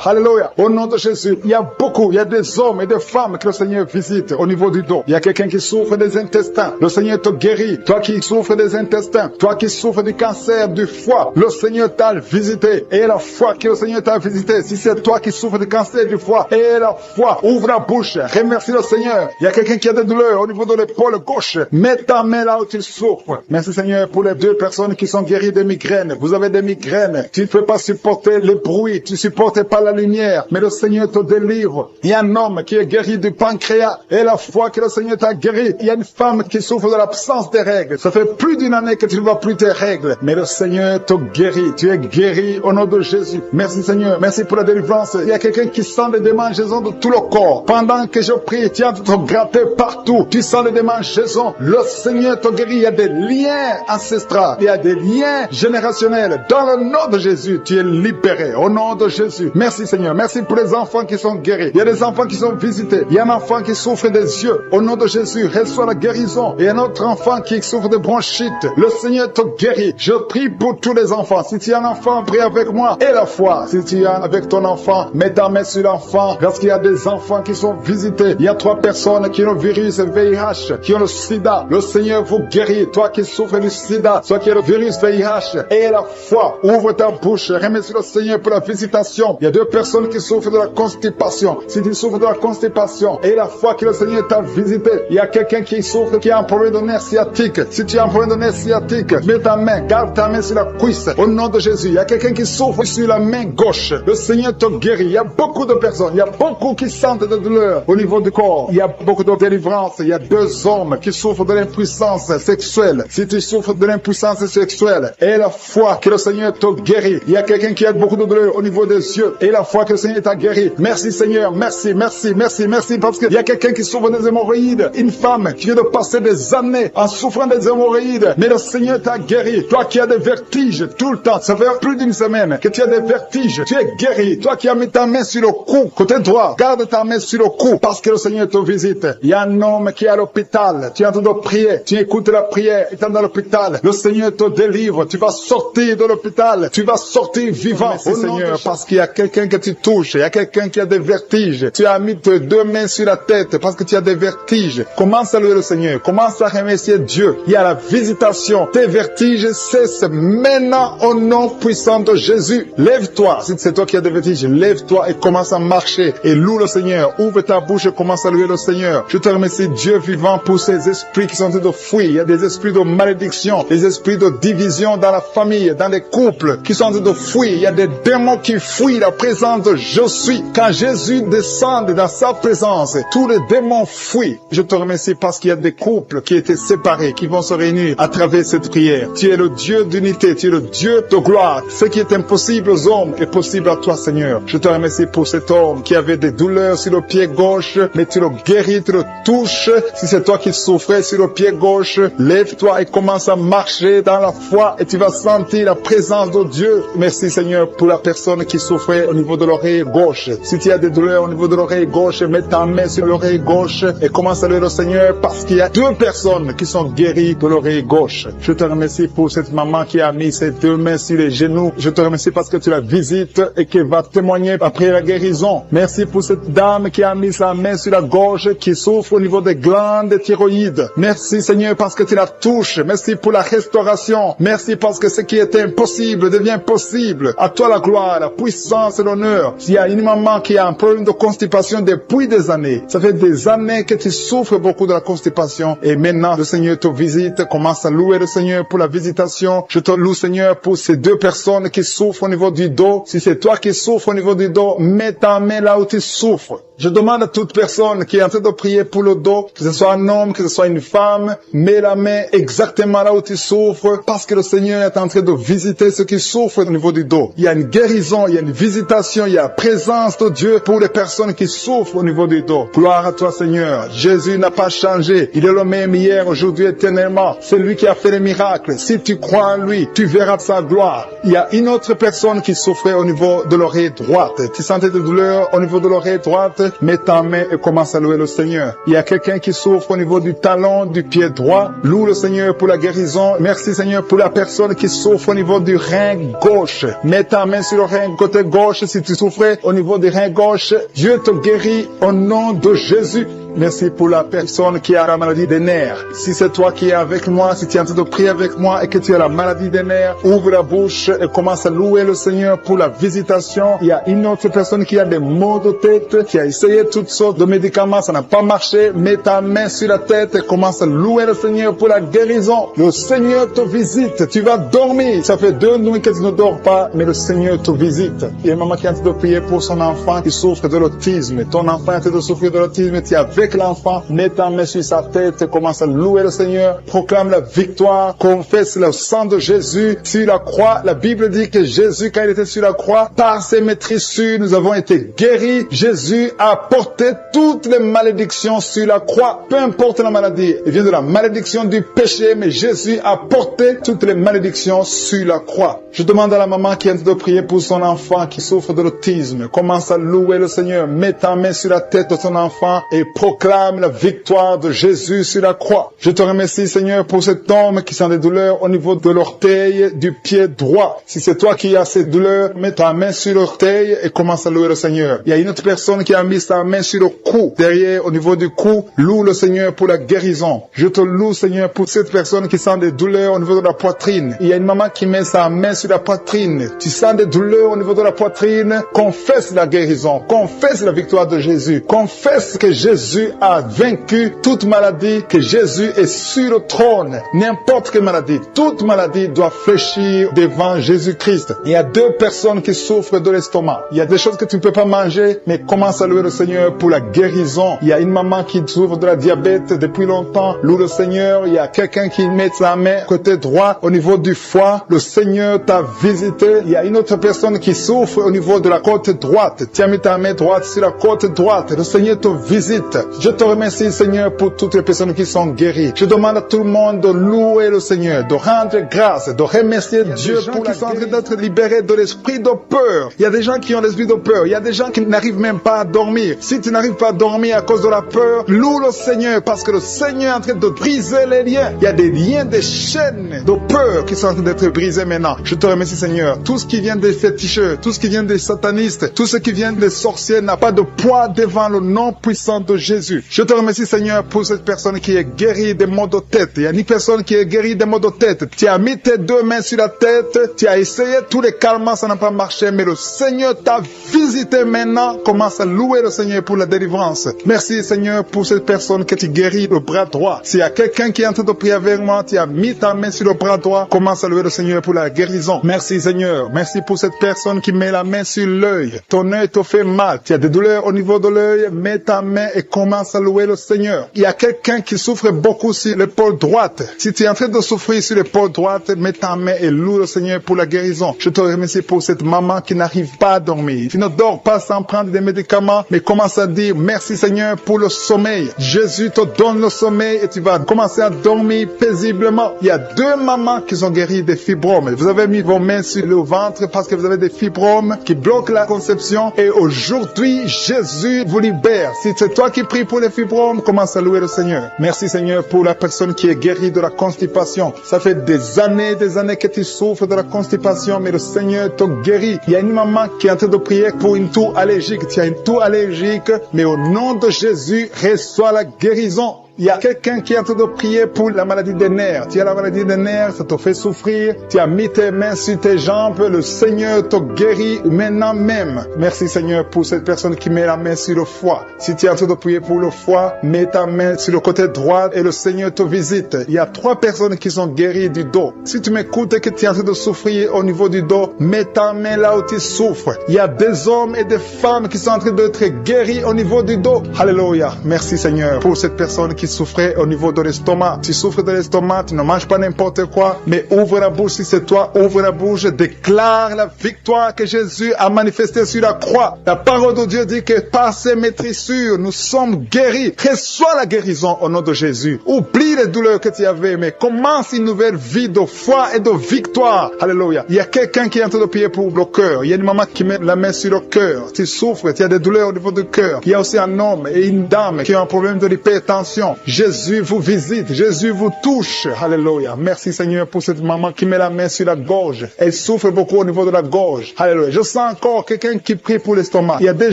Speaker 2: Alléluia. Au nom de Jésus, il y a des hommes et des femmes que le Seigneur visite au niveau du dos. Il y a quelqu'un qui souffre des intestins. Le Seigneur te guérit. Toi qui souffres des intestins. Toi qui souffres du cancer du foie. Le Seigneur t'a visité. Et la foi que le Seigneur t'a visité. Si c'est toi qui souffres du cancer du foie. Et la foi. Ouvre la bouche. Remercie le Seigneur. Il y a quelqu'un qui a des douleurs au niveau de l'épaule gauche. Mets ta main là où tu souffres. Merci Seigneur pour les 2 personnes qui sont guéries de migraines. Vous avez des migraines. Tu ne peux pas supporter le bruit. Tu ne supportes pas la lumière. Mais le Seigneur te délivre. Il y a un homme qui est guéri du pancréas. Et la foi que le Seigneur t'a guéri. Il y a une femme qui souffre de l'absence des règles. Ça fait plus d'1 année que tu ne vois plus tes règles. Mais le Seigneur te guérit. Tu es guéri au nom de Jésus. Merci Seigneur. Merci pour la délivrance. Il y a quelqu'un qui sent des démangeaisons de tout le corps. Pendant que je prie, tu es en train de te gratter partout. Tu sens des démangeaisons. Le Seigneur te guérit. Il y a des liens ancestraux. Il y a des liens générationnels. Dans le nom de Jésus, tu es libéré. Au nom de Jésus. Merci Seigneur. Merci pour les enfants qui sont guéris. Il y a des enfants qui sont visités. Il y a un enfant qui souffre des yeux. Au nom de Jésus, reçois la guérison. Et un autre enfant qui souffre de bronchite. Le Seigneur te guérit. Je prie pour tous les enfants. Si tu as un enfant, prie avec moi. Et la foi. Si tu es avec ton enfant, mets ta main sur l'enfant. Parce qu'il y a des enfants qui sont visités. Il y a 3 personnes qui ont le virus VIH, qui ont le sida. Le Seigneur vous guérit. Toi qui souffres du sida, toi qui as le virus VIH. Et la foi. Ouvre ta bouche. Remercie le Seigneur pour la visitation. Il y a 2 personnes qui souffrent de la constipation. Si tu souffres de la constipation, et la foi que le Seigneur t'a visité. Il y a quelqu'un qui souffre, qui a un problème de nerf sciatique. Si tu as un problème de nerf sciatique, mets ta main, garde ta main sur la cuisse. Au nom de Jésus. Il y a quelqu'un qui souffre sur la main gauche. Le Seigneur te guérit. Il y a beaucoup de personnes. Il y a beaucoup qui sentent de douleur au niveau du corps. Il y a beaucoup de délivrance. Il y a 2 hommes qui souffrent de l'impuissance sexuelle. Si tu souffres de l'impuissance sexuelle, et la foi que le Seigneur te guérit. Il y a quelqu'un qui a beaucoup de douleur au niveau des yeux. Et la foi que le Seigneur t'a guéri. Merci Seigneur. Merci parce qu'il y a quelqu'un qui souffre des hémorroïdes. Une femme qui vient de passer des années en souffrant des hémorroïdes. Mais le Seigneur t'a guéri. Toi qui as des vertiges tout le temps. Ça fait plus d'1 semaine, que tu as des vertiges, tu es guéri. Toi qui as mis ta main sur le cou, côté droit, garde ta main sur le cou, parce que le Seigneur te visite. Il y a un homme qui est à l'hôpital, tu es en train de prier, tu écoutes la prière, il est dans l'hôpital, le Seigneur te délivre, tu vas sortir de l'hôpital, tu vas sortir vivant. Merci Seigneur, parce qu'il y a quelqu'un que tu touches, il y a quelqu'un qui a des vertiges, tu as mis tes deux mains sur la tête, parce que tu as des vertiges. Commence à louer le Seigneur, commence à remercier Dieu. Il y a la visitation, tes vertiges cessent maintenant au nom puissant de Jésus. Lève-toi, si c'est toi qui as des vertiges, lève-toi et commence à marcher et loue le Seigneur. Ouvre ta bouche et commence à louer le Seigneur. Je te remercie Dieu vivant pour ces esprits qui sont en train de fuir. Il y a des esprits de malédiction, des esprits de division dans la famille, dans les couples qui sont en train de fuir. Il y a des démons qui fuient la présence de Je suis. Quand Jésus descend dans sa présence, tous les démons fuient. Je te remercie parce qu'il y a des couples qui étaient séparés, qui vont se réunir à travers cette prière. Tu es le Dieu d'unité, tu es le Dieu de gloire. Ce qui est impossible aux hommes est possible à toi, Seigneur. Je te remercie pour cet homme qui avait des douleurs sur le pied gauche, mais tu le guéris, tu le touches. Si c'est toi qui souffrais sur le pied gauche, lève-toi et commence à marcher dans la foi et tu vas sentir la présence de Dieu. Merci, Seigneur, pour la personne qui souffrait au niveau de l'oreille gauche. Si tu as des douleurs au niveau de l'oreille gauche, mets ta main sur l'oreille gauche et commence à louer le Seigneur parce qu'il y a deux personnes qui sont guéries de l'oreille gauche. Je te remercie pour cette maman qui a mis ses deux mains sur les genoux. Je te remercie parce que tu la visites et qu'elle va témoigner après la guérison. Merci pour cette dame qui a mis sa main sur la gorge, qui souffre au niveau des glandes thyroïdes. Merci Seigneur parce que tu la touches. Merci pour la restauration. Merci parce que ce qui était impossible devient possible. À toi la gloire, la puissance et l'honneur. S'il y a une maman qui a un problème de constipation depuis des années, ça fait des années que tu souffres beaucoup de la constipation et maintenant le Seigneur te visite. Commence à louer le Seigneur pour la visitation. Je te loue Seigneur pour ces deux personnes qui souffrent au niveau du dos. Si c'est toi qui souffres au niveau du dos, mets ta main là où tu souffres. Je demande à toute personne qui est en train de prier pour le dos, que ce soit un homme, que ce soit une femme, mets la main exactement là où tu souffres, parce que le Seigneur est en train de visiter ceux qui souffrent au niveau du dos. Il y a une guérison, il y a une visitation, il y a la présence de Dieu pour les personnes qui souffrent au niveau du dos. Gloire à toi Seigneur. Jésus n'a pas changé. Il est le même hier, aujourd'hui, éternellement. C'est lui qui a fait les miracles. Si tu crois en lui, tu verras sa gloire. Il y a une autre personne qui souffrait au niveau de l'oreille droite. Tu sentais des douleurs au niveau de l'oreille droite? Mets ta main et commence à louer le Seigneur. Il y a quelqu'un qui souffre au niveau du talon, du pied droit. Loue le Seigneur pour la guérison. Merci Seigneur pour la personne qui souffre au niveau du rein gauche. Mets ta main sur le rein côté gauche si tu souffrais au niveau du rein gauche. Dieu te guérit au nom de Jésus. Merci pour la personne qui a la maladie des nerfs. Si c'est toi qui es avec moi, si tu es en train de prier avec moi et que tu as la maladie des nerfs, ouvre la bouche et commence à louer le Seigneur pour la visitation. Il y a une autre personne qui a des maux de tête, qui a essayé toutes sortes de médicaments, ça n'a pas marché. Mets ta main sur la tête et commence à louer le Seigneur pour la guérison. Le Seigneur te visite. Tu vas dormir. Ça fait 2 nuits que tu ne dors pas, mais le Seigneur te visite. Il y a une maman qui est en train de prier pour son enfant qui souffre de l'autisme. Ton enfant est en train de souffrir de l'autisme. Tu es avec l'enfant, mets ta main sur sa tête, commence à louer le Seigneur, proclame la victoire, confesse le sang de Jésus sur la croix. La Bible dit que Jésus, quand il était sur la croix, par ses maîtrissures, nous avons été guéris. Jésus a porté toutes les malédictions sur la croix, peu importe la maladie. Il vient de la malédiction du péché, mais Jésus a porté toutes les malédictions sur la croix. Je demande à la maman qui est en train de prier pour son enfant qui souffre de l'autisme, commence à louer le Seigneur, mets ta main sur la tête de ton enfant et proclame la victoire de Jésus sur la croix. Je te remercie Seigneur pour cet homme qui sent des douleurs au niveau de l'orteil du pied droit. Si c'est toi qui as ces douleurs, mets ta main sur l'orteil et commence à louer le Seigneur. Il y a une autre personne qui a mis sa main sur le cou, derrière au niveau du cou, loue le Seigneur pour la guérison. Je te loue Seigneur pour cette personne qui sent des douleurs au niveau de la poitrine. Il y a une maman qui met sa main sur la poitrine. Tu sens des douleurs au niveau de la poitrine, confesse la guérison, confesse la victoire de Jésus, confesse que Jésus a vaincu toute maladie, que Jésus est sur le trône. N'importe quelle maladie, toute maladie doit fléchir devant Jésus-Christ. Il y a 2 personnes qui souffrent de l'estomac. Il y a des choses que tu ne peux pas manger, mais commence à louer le Seigneur pour la guérison. Il y a une maman qui souffre de la diabète depuis longtemps. Loue le Seigneur. Il y a quelqu'un qui met sa main côté droit au niveau du foie. Le Seigneur t'a visité. Il y a une autre personne qui souffre au niveau de la côte droite. Tu as mis ta main droite sur la côte droite. Le Seigneur te visite. Je te remercie, Seigneur, pour toutes les personnes qui sont guéries. Je demande à tout le monde de louer le Seigneur, de rendre grâce, de remercier Dieu pour qui sont en train d'être libérés de l'esprit de peur. Il y a des gens qui ont l'esprit de peur. Il y a des gens qui n'arrivent même pas à dormir. Si tu n'arrives pas à dormir à cause de la peur, loue le Seigneur parce que le Seigneur est en train de briser les liens. Il y a des liens, des chaînes de peur qui sont en train d'être brisées maintenant. Je te remercie, Seigneur. Tout ce qui vient des féticheurs, tout ce qui vient des satanistes, tout ce qui vient des sorciers n'a pas de poids devant le nom puissant de Jésus. Je te remercie, Seigneur, pour cette personne qui est guérie des maux de tête. Il y a une personne qui est guérie des maux de tête. Tu as mis tes deux mains sur la tête, tu as essayé tous les calmants, ça n'a pas marché, mais le Seigneur t'a visité maintenant. Commence à louer le Seigneur pour la délivrance. Merci, Seigneur, pour cette personne que tu guéris le bras droit. S'il y a quelqu'un qui est en train de prier avec moi, tu as mis ta main sur le bras droit, commence à louer le Seigneur pour la guérison. Merci, Seigneur. Merci pour cette personne qui met la main sur l'œil. Ton œil te fait mal. Tu as des douleurs au niveau de l'œil, mets ta main et commence à louer le Seigneur. Il y a quelqu'un qui souffre beaucoup sur l'épaule droite. Si tu es en train de souffrir sur l'épaule droite, mets ta main et loue le Seigneur pour la guérison. Je te remercie pour cette maman qui n'arrive pas à dormir. Tu ne dors pas sans prendre des médicaments, mais commence à dire merci, Seigneur, pour le sommeil. Jésus te donne le sommeil et tu vas commencer à dormir paisiblement. Il y a deux mamans qui sont guéries des fibromes. Vous avez mis vos mains sur le ventre parce que vous avez des fibromes qui bloquent la conception et aujourd'hui, Jésus vous libère. Si c'est toi qui pries pour les fibromes, commence à louer le Seigneur. Merci, Seigneur, pour la personne qui est guérie de la constipation. Ça fait des années que tu souffres de la constipation, mais le Seigneur te guérit. Il y a une maman qui est en train de prier pour une toux allergique. Tu as une toux allergique, mais au nom de Jésus, reçois la guérison. Il y a quelqu'un qui est en train de prier pour la maladie des nerfs. Tu as la maladie des nerfs, ça te fait souffrir. Tu as mis tes mains sur tes jambes. Le Seigneur te guérit maintenant même. Merci, Seigneur, pour cette personne qui met la main sur le foie. Si tu es en train de prier pour le foie, mets ta main sur le côté droit et le Seigneur te visite. Il y a 3 personnes qui sont guéries du dos. Si tu m'écoutes et que tu es en train de souffrir au niveau du dos, mets ta main là où tu souffres. Il y a des hommes et des femmes qui sont en train d'être guéris au niveau du dos. Alléluia. Merci, Seigneur, pour cette personne qui souffrait au niveau de l'estomac. Tu souffres de l'estomac, tu ne manges pas n'importe quoi, mais ouvre la bouche si c'est toi, ouvre la bouche, déclare la victoire que Jésus a manifestée sur la croix. La parole de Dieu dit que par ses maîtrissures, nous sommes guéris. Reçois la guérison au nom de Jésus. Oublie les douleurs que tu avais, mais commence une nouvelle vie de foi et de victoire. Alléluia. Il y a quelqu'un qui est en train de prier pour le cœur. Il y a une maman qui met la main sur le cœur. Tu souffres, tu as des douleurs au niveau du cœur. Il y a aussi un homme et une dame qui ont un problème de l'hypertension. Jésus vous visite, Jésus vous touche. Alléluia. Merci, Seigneur, pour cette maman qui met la main sur la gorge. Elle souffre beaucoup au niveau de la gorge. Alléluia. Je sens encore quelqu'un qui prie pour l'estomac. Il y a des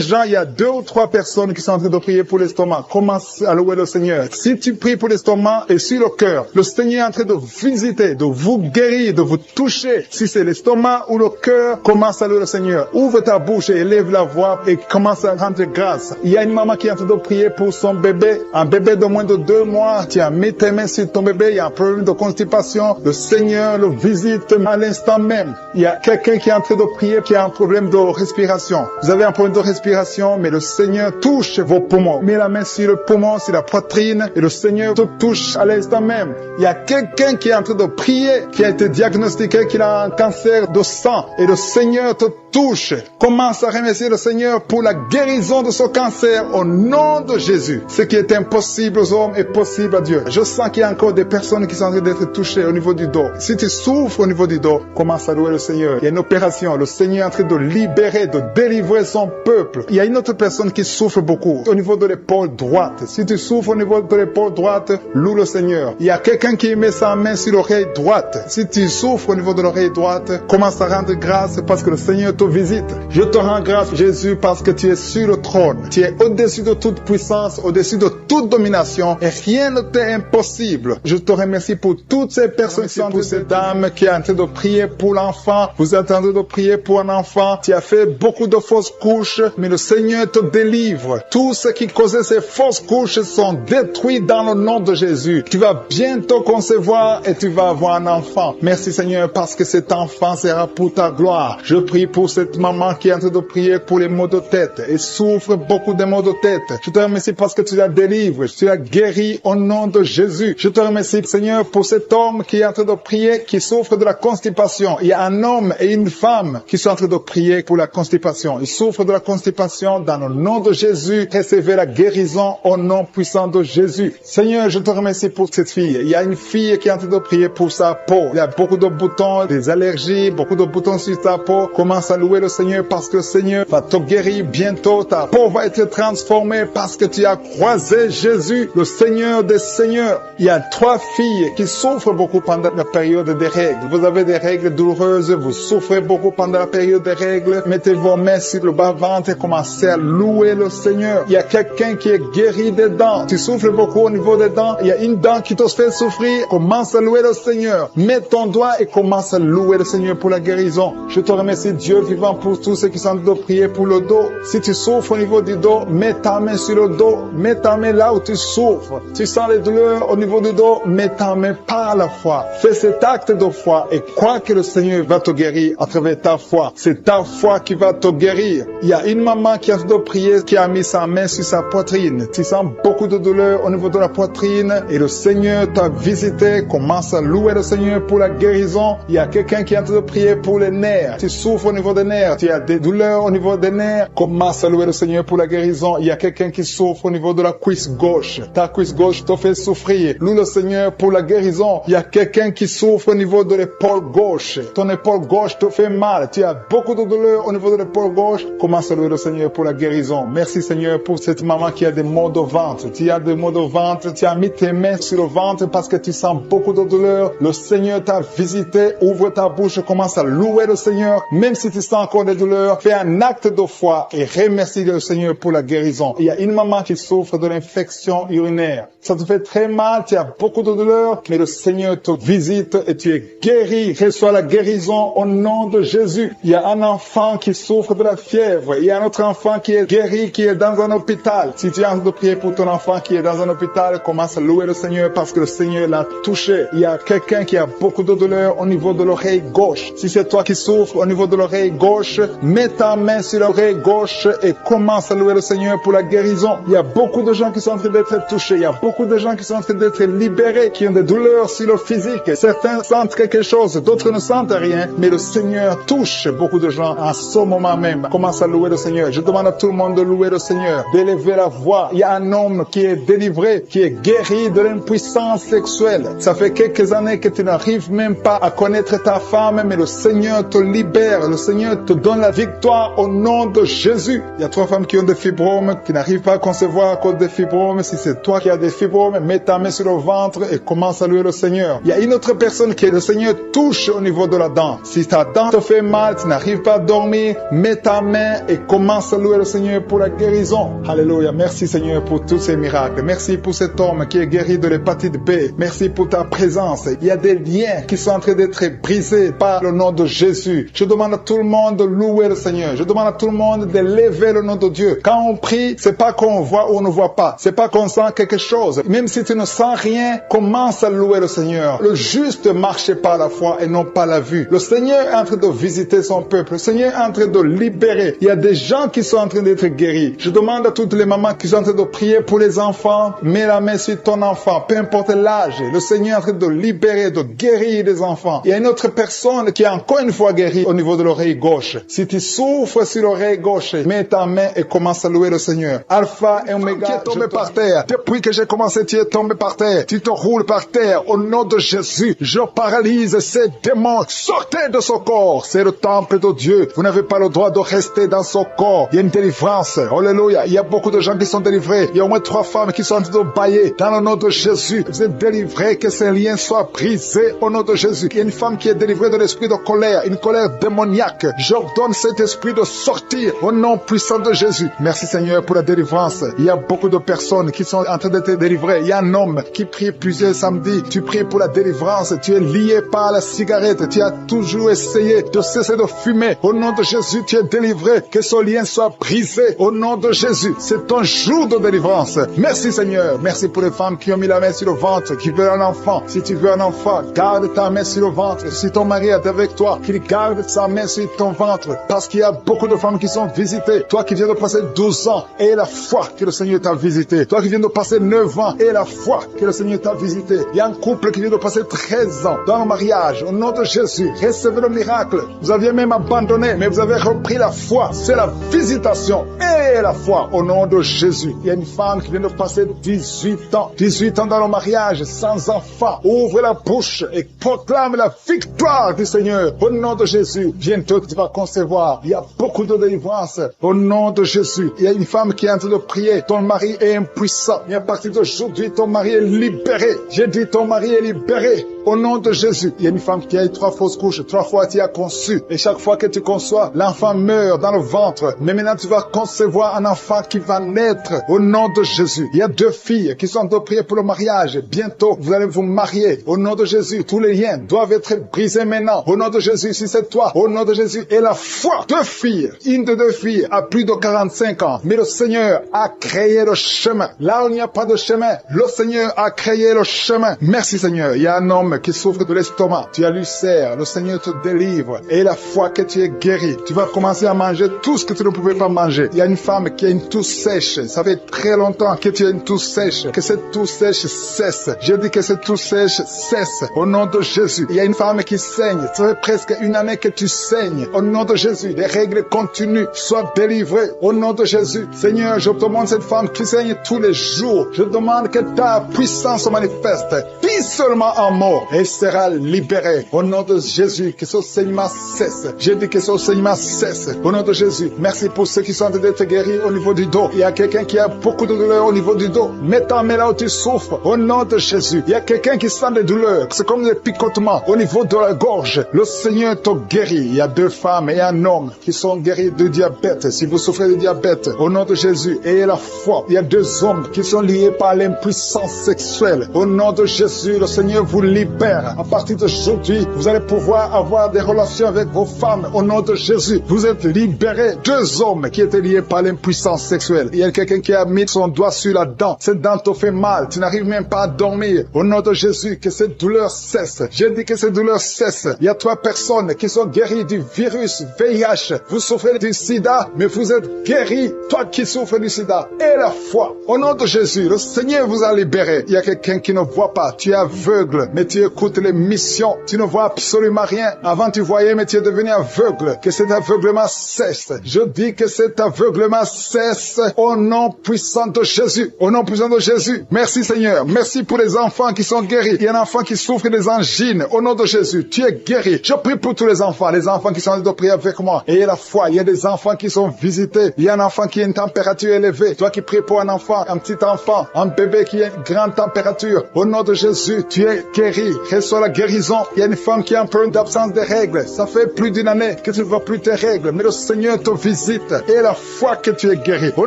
Speaker 2: gens, il y a 2 ou 3 personnes qui sont en train de prier pour l'estomac. Commence à louer le Seigneur. Si tu pries pour l'estomac et sur le cœur, le Seigneur est en train de visiter, de vous guérir, de vous toucher. Si c'est l'estomac ou le cœur, commence à louer le Seigneur. Ouvre ta bouche et élève la voix et commence à rendre grâce. Il y a une maman qui est en train de prier pour son bébé, un bébé de moins de 2 mois. Tu as mis tes mains sur ton bébé, il y a un problème de constipation. Le Seigneur le visite à l'instant même. Il y a quelqu'un qui est en train de prier qui a un problème de respiration. Vous avez un problème de respiration, mais le Seigneur touche vos poumons. Mets la main sur le poumon, sur la poitrine, et le Seigneur te touche à l'instant même. Il y a quelqu'un qui est en train de prier, qui a été diagnostiqué qu'il a un cancer de sang, et le Seigneur te touche. Commence à remercier le Seigneur pour la guérison de ce cancer au nom de Jésus. Ce qui est impossible aux hommes est possible à Dieu. Je sens qu'il y a encore des personnes qui sont en train d'être touchées au niveau du dos. Si tu souffres au niveau du dos, commence à louer le Seigneur. Il y a une opération. Le Seigneur est en train de libérer, de délivrer son peuple. Il y a une autre personne qui souffre beaucoup au niveau de l'épaule droite. Si tu souffres au niveau de l'épaule droite, loue le Seigneur. Il y a quelqu'un qui met sa main sur l'oreille droite. Si tu souffres au niveau de l'oreille droite, commence à rendre grâce parce que le Seigneur te visite. Je te rends grâce, Jésus, parce que tu es sur le trône. Tu es au-dessus de toute puissance, au-dessus de toute domination et rien ne t'est impossible. Je te remercie pour toutes ces personnes, pour ces dames qui sont en train de prier pour l'enfant. Vous êtes en train de prier pour un enfant. Tu as fait beaucoup de fausses couches, mais le Seigneur te délivre. Tout ce qui causait ces fausses couches sont détruits dans le nom de Jésus. Tu vas bientôt concevoir et tu vas avoir un enfant. Merci, Seigneur, parce que cet enfant sera pour ta gloire. Je prie pour cette maman qui est en train de prier pour les maux de tête et souffre beaucoup de maux de tête. Je te remercie parce que tu la délivres, tu la guéris au nom de Jésus. Je te remercie, Seigneur, pour cet homme qui est en train de prier, qui souffre de la constipation. Il y a un homme et une femme qui sont en train de prier pour la constipation. Ils souffrent de la constipation. Dans le nom de Jésus, recevez la guérison au nom puissant de Jésus. Seigneur, je te remercie pour cette fille. Il y a une fille qui est en train de prier pour sa peau. Il y a beaucoup de boutons, des allergies, beaucoup de boutons sur ta peau. Commence à louer le Seigneur parce que le Seigneur va te guérir bientôt. Ta peau va être transformée parce que tu as croisé Jésus, le Seigneur des Seigneurs. Il y a 3 filles qui souffrent beaucoup pendant la période des règles. Vous avez des règles douloureuses, vous souffrez beaucoup pendant la période des règles. Mettez vos mains sur le bas-ventre et commencez à louer le Seigneur. Il y a quelqu'un qui est guéri des dents. Tu souffres beaucoup au niveau des dents. Il y a une dent qui te fait souffrir. Commence à louer le Seigneur. Mets ton doigt et commence à louer le Seigneur pour la guérison. Je te remercie, Dieu vivant, pour tous ceux qui sont en train de prier pour le dos. Si tu souffres au niveau du dos, mets ta main sur le dos. Mets ta main là où tu souffres. Tu sens les douleurs au niveau du dos, mets ta main par la foi. Fais cet acte de foi et crois que le Seigneur va te guérir à travers ta foi. C'est ta foi qui va te guérir. Il y a une maman qui a de prier, qui a mis sa main sur sa poitrine. Tu sens beaucoup de douleur au niveau de la poitrine et le Seigneur t'a visité. Commence à louer le Seigneur pour la guérison. Il y a quelqu'un qui est en train de prier pour les nerfs. Tu souffres au niveau des nerfs. Tu as des douleurs au niveau des nerfs. Commence à louer le Seigneur pour la guérison. Il y a quelqu'un qui souffre au niveau de la cuisse gauche. Ta cuisse gauche te fait souffrir. Loue le Seigneur pour la guérison. Il y a quelqu'un qui souffre au niveau de l'épaule gauche. Ton épaule gauche te fait mal. Tu as beaucoup de douleur au niveau de l'épaule gauche. Commence à louer le Seigneur pour la guérison. Merci Seigneur pour cette maman qui a des maux de ventre. Tu as des maux de ventre. Tu as mis tes mains sur le ventre parce que tu sens beaucoup de douleur. Le Seigneur t'a visité. Ouvre ta bouche. Commence à louer le Seigneur. Même si tu sens encore des douleurs, fais un acte de foi et remercie le Seigneur pour la guérison. Il y a une maman qui souffre de l'infection urinaire. Ça te fait très mal. Tu as beaucoup de douleur. Mais le Seigneur te visite et tu es guéri. Reçois la guérison au nom de Jésus. Il y a un enfant qui souffre de la fièvre. Il y a un autre enfant qui est guéri, qui est dans un hôpital. Si tu es en train de prier pour ton enfant qui est dans un hôpital, commence à louer le Seigneur parce que le Seigneur l'a touché. Il y a quelqu'un qui a beaucoup de douleur au niveau de l'oreille gauche. Si c'est toi qui souffres au niveau de l'oreille gauche, mets ta main sur l'oreille gauche et commence à louer le Seigneur pour la guérison. Il y a beaucoup de gens qui sont en train d'être touchés. Il y a beaucoup de gens qui sont en train d'être libérés, qui ont des douleurs sur le physique. Certains sentent quelque chose, d'autres ne sentent rien, mais le Seigneur touche beaucoup de gens en ce moment même. Commence à louer le Seigneur. Je demande à tout le monde de louer le Seigneur, d'élever la voix. Il y a un homme qui est délivré, qui est guéri de l'impuissance sexuelle. Ça fait quelques années que tu n'arrives même pas à connaître ta femme, mais le Seigneur te libère. Le Seigneur te donne la victoire au nom de Jésus. Il y a 3 femmes qui ont des fibromes, qui n'arrivent pas à concevoir à cause des fibromes. Si c'est toi qui as des fibromes, mets ta main sur le ventre et commence à louer le Seigneur. Il y a une autre personne qui, le Seigneur touche au niveau de la dent. Si ta dent te fait mal, tu n'arrives pas à dormir, mets ta main et commence à louer le Seigneur pour la guérison. Alléluia. Merci Seigneur pour tous ces miracles. Merci pour cet homme qui est guéri de l'hépatite B. Merci pour ta présence. Il y a des liens qui sont en train d'être brisés par le nom de Jésus. Je demande à tout le monde de louer le Seigneur. Je demande à tout le monde de lever le nom de Dieu. Quand on prie, c'est pas qu'on voit ou on ne voit pas. C'est pas qu'on sent quelque chose. Même si tu ne sens rien, commence à louer le Seigneur. Le juste marche par la foi et non pas la vue. Le Seigneur est en train de visiter son peuple. Le Seigneur est en train de libérer. Il y a des gens qui sont en train d'être guéris. Je demande à toutes les mamans qui sont en train de prier pour les enfants. Mets la main sur ton enfant, peu importe l'âge. Le Seigneur est en train de libérer, de guérir les enfants. Il y a une autre personne qui est encore une fois guérie au niveau de l'oreille gauche. Si tu souffres sur l'oreille gauche, mets ta main et commence à louer le Seigneur. Alpha et Oméga, tu es tombé par terre. Depuis que j'ai commencé, tu es tombé par terre. Tu te roules par terre. Au nom de Jésus, je paralyse ces démons. Sortez de ce corps. C'est le temple de Dieu. Vous n'avez pas le droit de rester dans ce corps. Il y a une délivrance. Alléluia. Il y a beaucoup de gens qui sont délivrés. Il y a au moins 3 femmes qui sont en train de bailler. Dans le nom de Jésus, vous êtes délivrés. Que ces liens soient brisés au nom de Jésus. Il y a une femme qui est délivrée de l'esprit de colère, une colère démoniaque. J'ordonne cet esprit de sortir au nom puissant de Jésus. Merci Seigneur pour la délivrance. Il y a beaucoup de personnes qui sont en train d'être délivrées. Il y a un homme qui prie plusieurs samedis. Tu pries pour la délivrance. Tu es lié par la cigarette. Tu as toujours essayé de cesser de fumer. Au nom de Jésus, tu es délivré. Que ce lien soit brisé au nom de Jésus. C'est ton jour de délivrance. Merci Seigneur. Merci pour les femmes qui ont mis la main sur le ventre, qui veulent un enfant. Si tu veux un enfant, garde ta main sur le ventre. Si ton mari est avec toi, qu'il garde sa main sur ton ventre, parce qu'il y a beaucoup de femmes qui sont visitées. Toi qui viens de passer 12 ans, et la foi que le Seigneur t'a visité. Toi qui viens de passer 9 ans, et la foi que le Seigneur t'a visité. Il y a un couple qui vient de passer 13 ans dans le mariage. Au nom de Jésus, recevez le miracle. Vous aviez même abandonné, mais vous avez repris la foi. C'est la visitation et la foi au nom de Jésus. Il y a une femme qui vient de passer 18 ans dans le mariage, sans enfant. Ouvre la bouche et proclame la victoire du Seigneur. Au nom de Jésus, bientôt tu vas concevoir. Il y a beaucoup de délivrance. Au nom de Jésus, il y a une femme qui est en train de prier. Ton mari est impuissant. Mais à partir d'aujourd'hui, ton mari est libéré. J'ai dit ton mari est libéré. Au nom de Jésus, il y a une femme qui a eu 3 fausses couches. 3 fois tu as conçu. Et chaque fois que tu conçois, l'enfant meurt dans le ventre. Mais maintenant tu vas concevoir un enfant qui va naître. Au nom de Jésus. Il y a 2 filles qui sont en train de prier pour le mariage. Bientôt, vous allez vous marier. Au nom de Jésus, tous les liens doivent être brisés maintenant. Au nom de Jésus, si c'est toi, au nom de Jésus, et la foi. 2 filles. Une de 2 filles a plus de 45 ans. Mais le Seigneur a créé le chemin. Là où il n'y a pas de chemin, le Seigneur a créé le chemin. Merci Seigneur. Il y a un homme qui souffre de l'estomac. Tu as l'ulcère. Le Seigneur te délivre. Et la foi que tu es guéri. Tu vas commencer à manger tout ce que tu ne pouvais pas manger. Il y a une femme qui a une toux sèche. Ça fait très longtemps que tu as une toux sèche. Que cette toux sèche cesse. Je dis que cette toux sèche cesse. Au nom de Jésus. Il y a une femme qui saigne. Ça fait presque 1 année que tu saignes. Au nom de Jésus. Les règles continuent. Sois délivré. Au nom de Jésus. Seigneur, je te demande cette femme qui saigne tous les jours. Je demande que ta puissance se manifeste. Dis seulement un mot. Et sera libérée. Au nom de Jésus. Que ce saignement cesse. Je dis que ce saignement cesse. Au nom de Jésus. Merci pour ceux qui sont en train d'être guéris au niveau du dos. Il y a quelqu'un qui a beaucoup de douleurs au niveau du dos. Mets ta main là où tu souffres. Au nom de Jésus. Il y a quelqu'un qui sent des douleurs. C'est comme des picotements au niveau de la gorge. Le Seigneur te guérit. Il y a 2 femmes et un homme qui sont guéris de diabète. Si vous souffrez de diabète, au nom de Jésus, ayez la foi. Il y a 2 hommes qui sont liés par l'impuissance sexuelle. Au nom de Jésus, le Seigneur vous libère. À partir d'aujourd'hui, vous allez pouvoir avoir des relations avec vos femmes. Au nom de Jésus, vous êtes libérés. 2 hommes qui étaient liés par l'impuissance sexuelle. Il y a quelqu'un qui a mis son doigt sur la dent. Cette dent te fait mal. Tu n'arrives même pas à dormir. Au nom de Jésus, que cette douleur cesse. Je dis que cette douleur cesse. Il y a 3 personnes qui sont guéries du virus VIH. Vous souffrez du sida, mais vous êtes guéris. Toi qui souffres du sida, et la foi. Au nom de Jésus, le Seigneur vous a libéré. Il y a quelqu'un qui ne voit pas. Tu es aveugle, mais tu écoutes les missions. Tu ne vois absolument rien. Avant tu voyais, mais tu es devenu aveugle. Que cet aveuglement cesse. Je dis que cet aveuglement cesse au nom puissant de Jésus. Au nom puissant de Jésus. Merci Seigneur. Merci pour les enfants qui sont guéris. Il y a un enfant qui souffre des angines. Au nom de Jésus, tu es guéri. Je prie pour tous les enfants qui sont en train de prier avec moi. Et la foi, il y a des enfants qui sont visités. Il y a un enfant qui a une température élevée. Toi qui pries pour un enfant, un petit enfant, un bébé qui a une grande température. Au nom de Jésus, tu es guéri. Reçois la guérison. Il y a une femme qui a un problème d'absence de règles. Ça fait plus d'1 année que tu ne vois plus tes règles. Mais le Seigneur te visite. Et la foi que tu es guéri. Au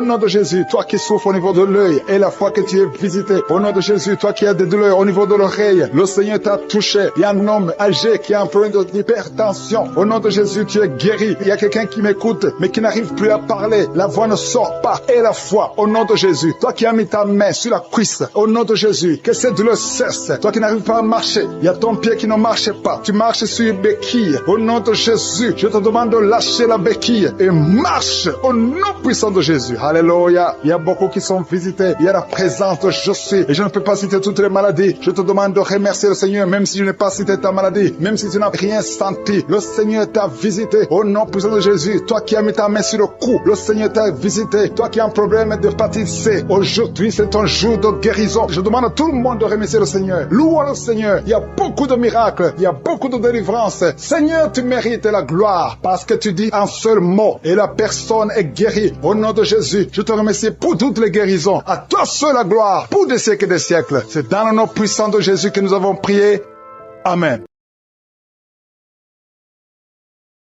Speaker 2: nom de Jésus, toi qui souffres au niveau de l'œil. Et la foi que tu es visité. Au nom de Jésus, toi qui as des douleurs au niveau de l'oreille. Le Seigneur t'a touché. Il y a un homme âgé qui a un problème d'hypertension. Au nom de Jésus, tu es guéri. Il y a quelqu'un qui m'écoute, mais qui n'arrive plus à parler. La voix ne sort pas. Et la foi, au nom de Jésus. Toi qui as mis ta main sur la cuisse. Au nom de Jésus, que cette douleur cesse. Toi qui n'arrives pas à marcher. Il y a ton pied qui ne marche pas. Tu marches sur une béquille. Au nom de Jésus, je te demande de lâcher la béquille et marche au nom puissant de Jésus. Alléluia. Il y a beaucoup qui sont visités. Il y a la présence de je suis. Et je ne peux pas citer toutes les maladies. Je te demande de remercier le Seigneur, même si je n'ai pas cité ta maladie, même si tu n'as rien senti. Le Seigneur t'a visité au nom puissant de Jésus. Toi qui as mis ta main sur le cou, le Seigneur t'a visité. Toi qui as un problème d'hépatite C, aujourd'hui c'est ton jour de guérison. Je demande à tout le monde de remercier le Seigneur. Louons le Seigneur. Il y a beaucoup de miracles. Il y a beaucoup de délivrance. Seigneur, tu mérites la gloire parce que tu dis un seul mot et la personne est guérie. Au nom de Jésus, je te remercie pour toutes les guérisons. À toi seul la gloire pour des siècles et des siècles. C'est dans le nom puissant de Jésus que nous avons prié. Amen.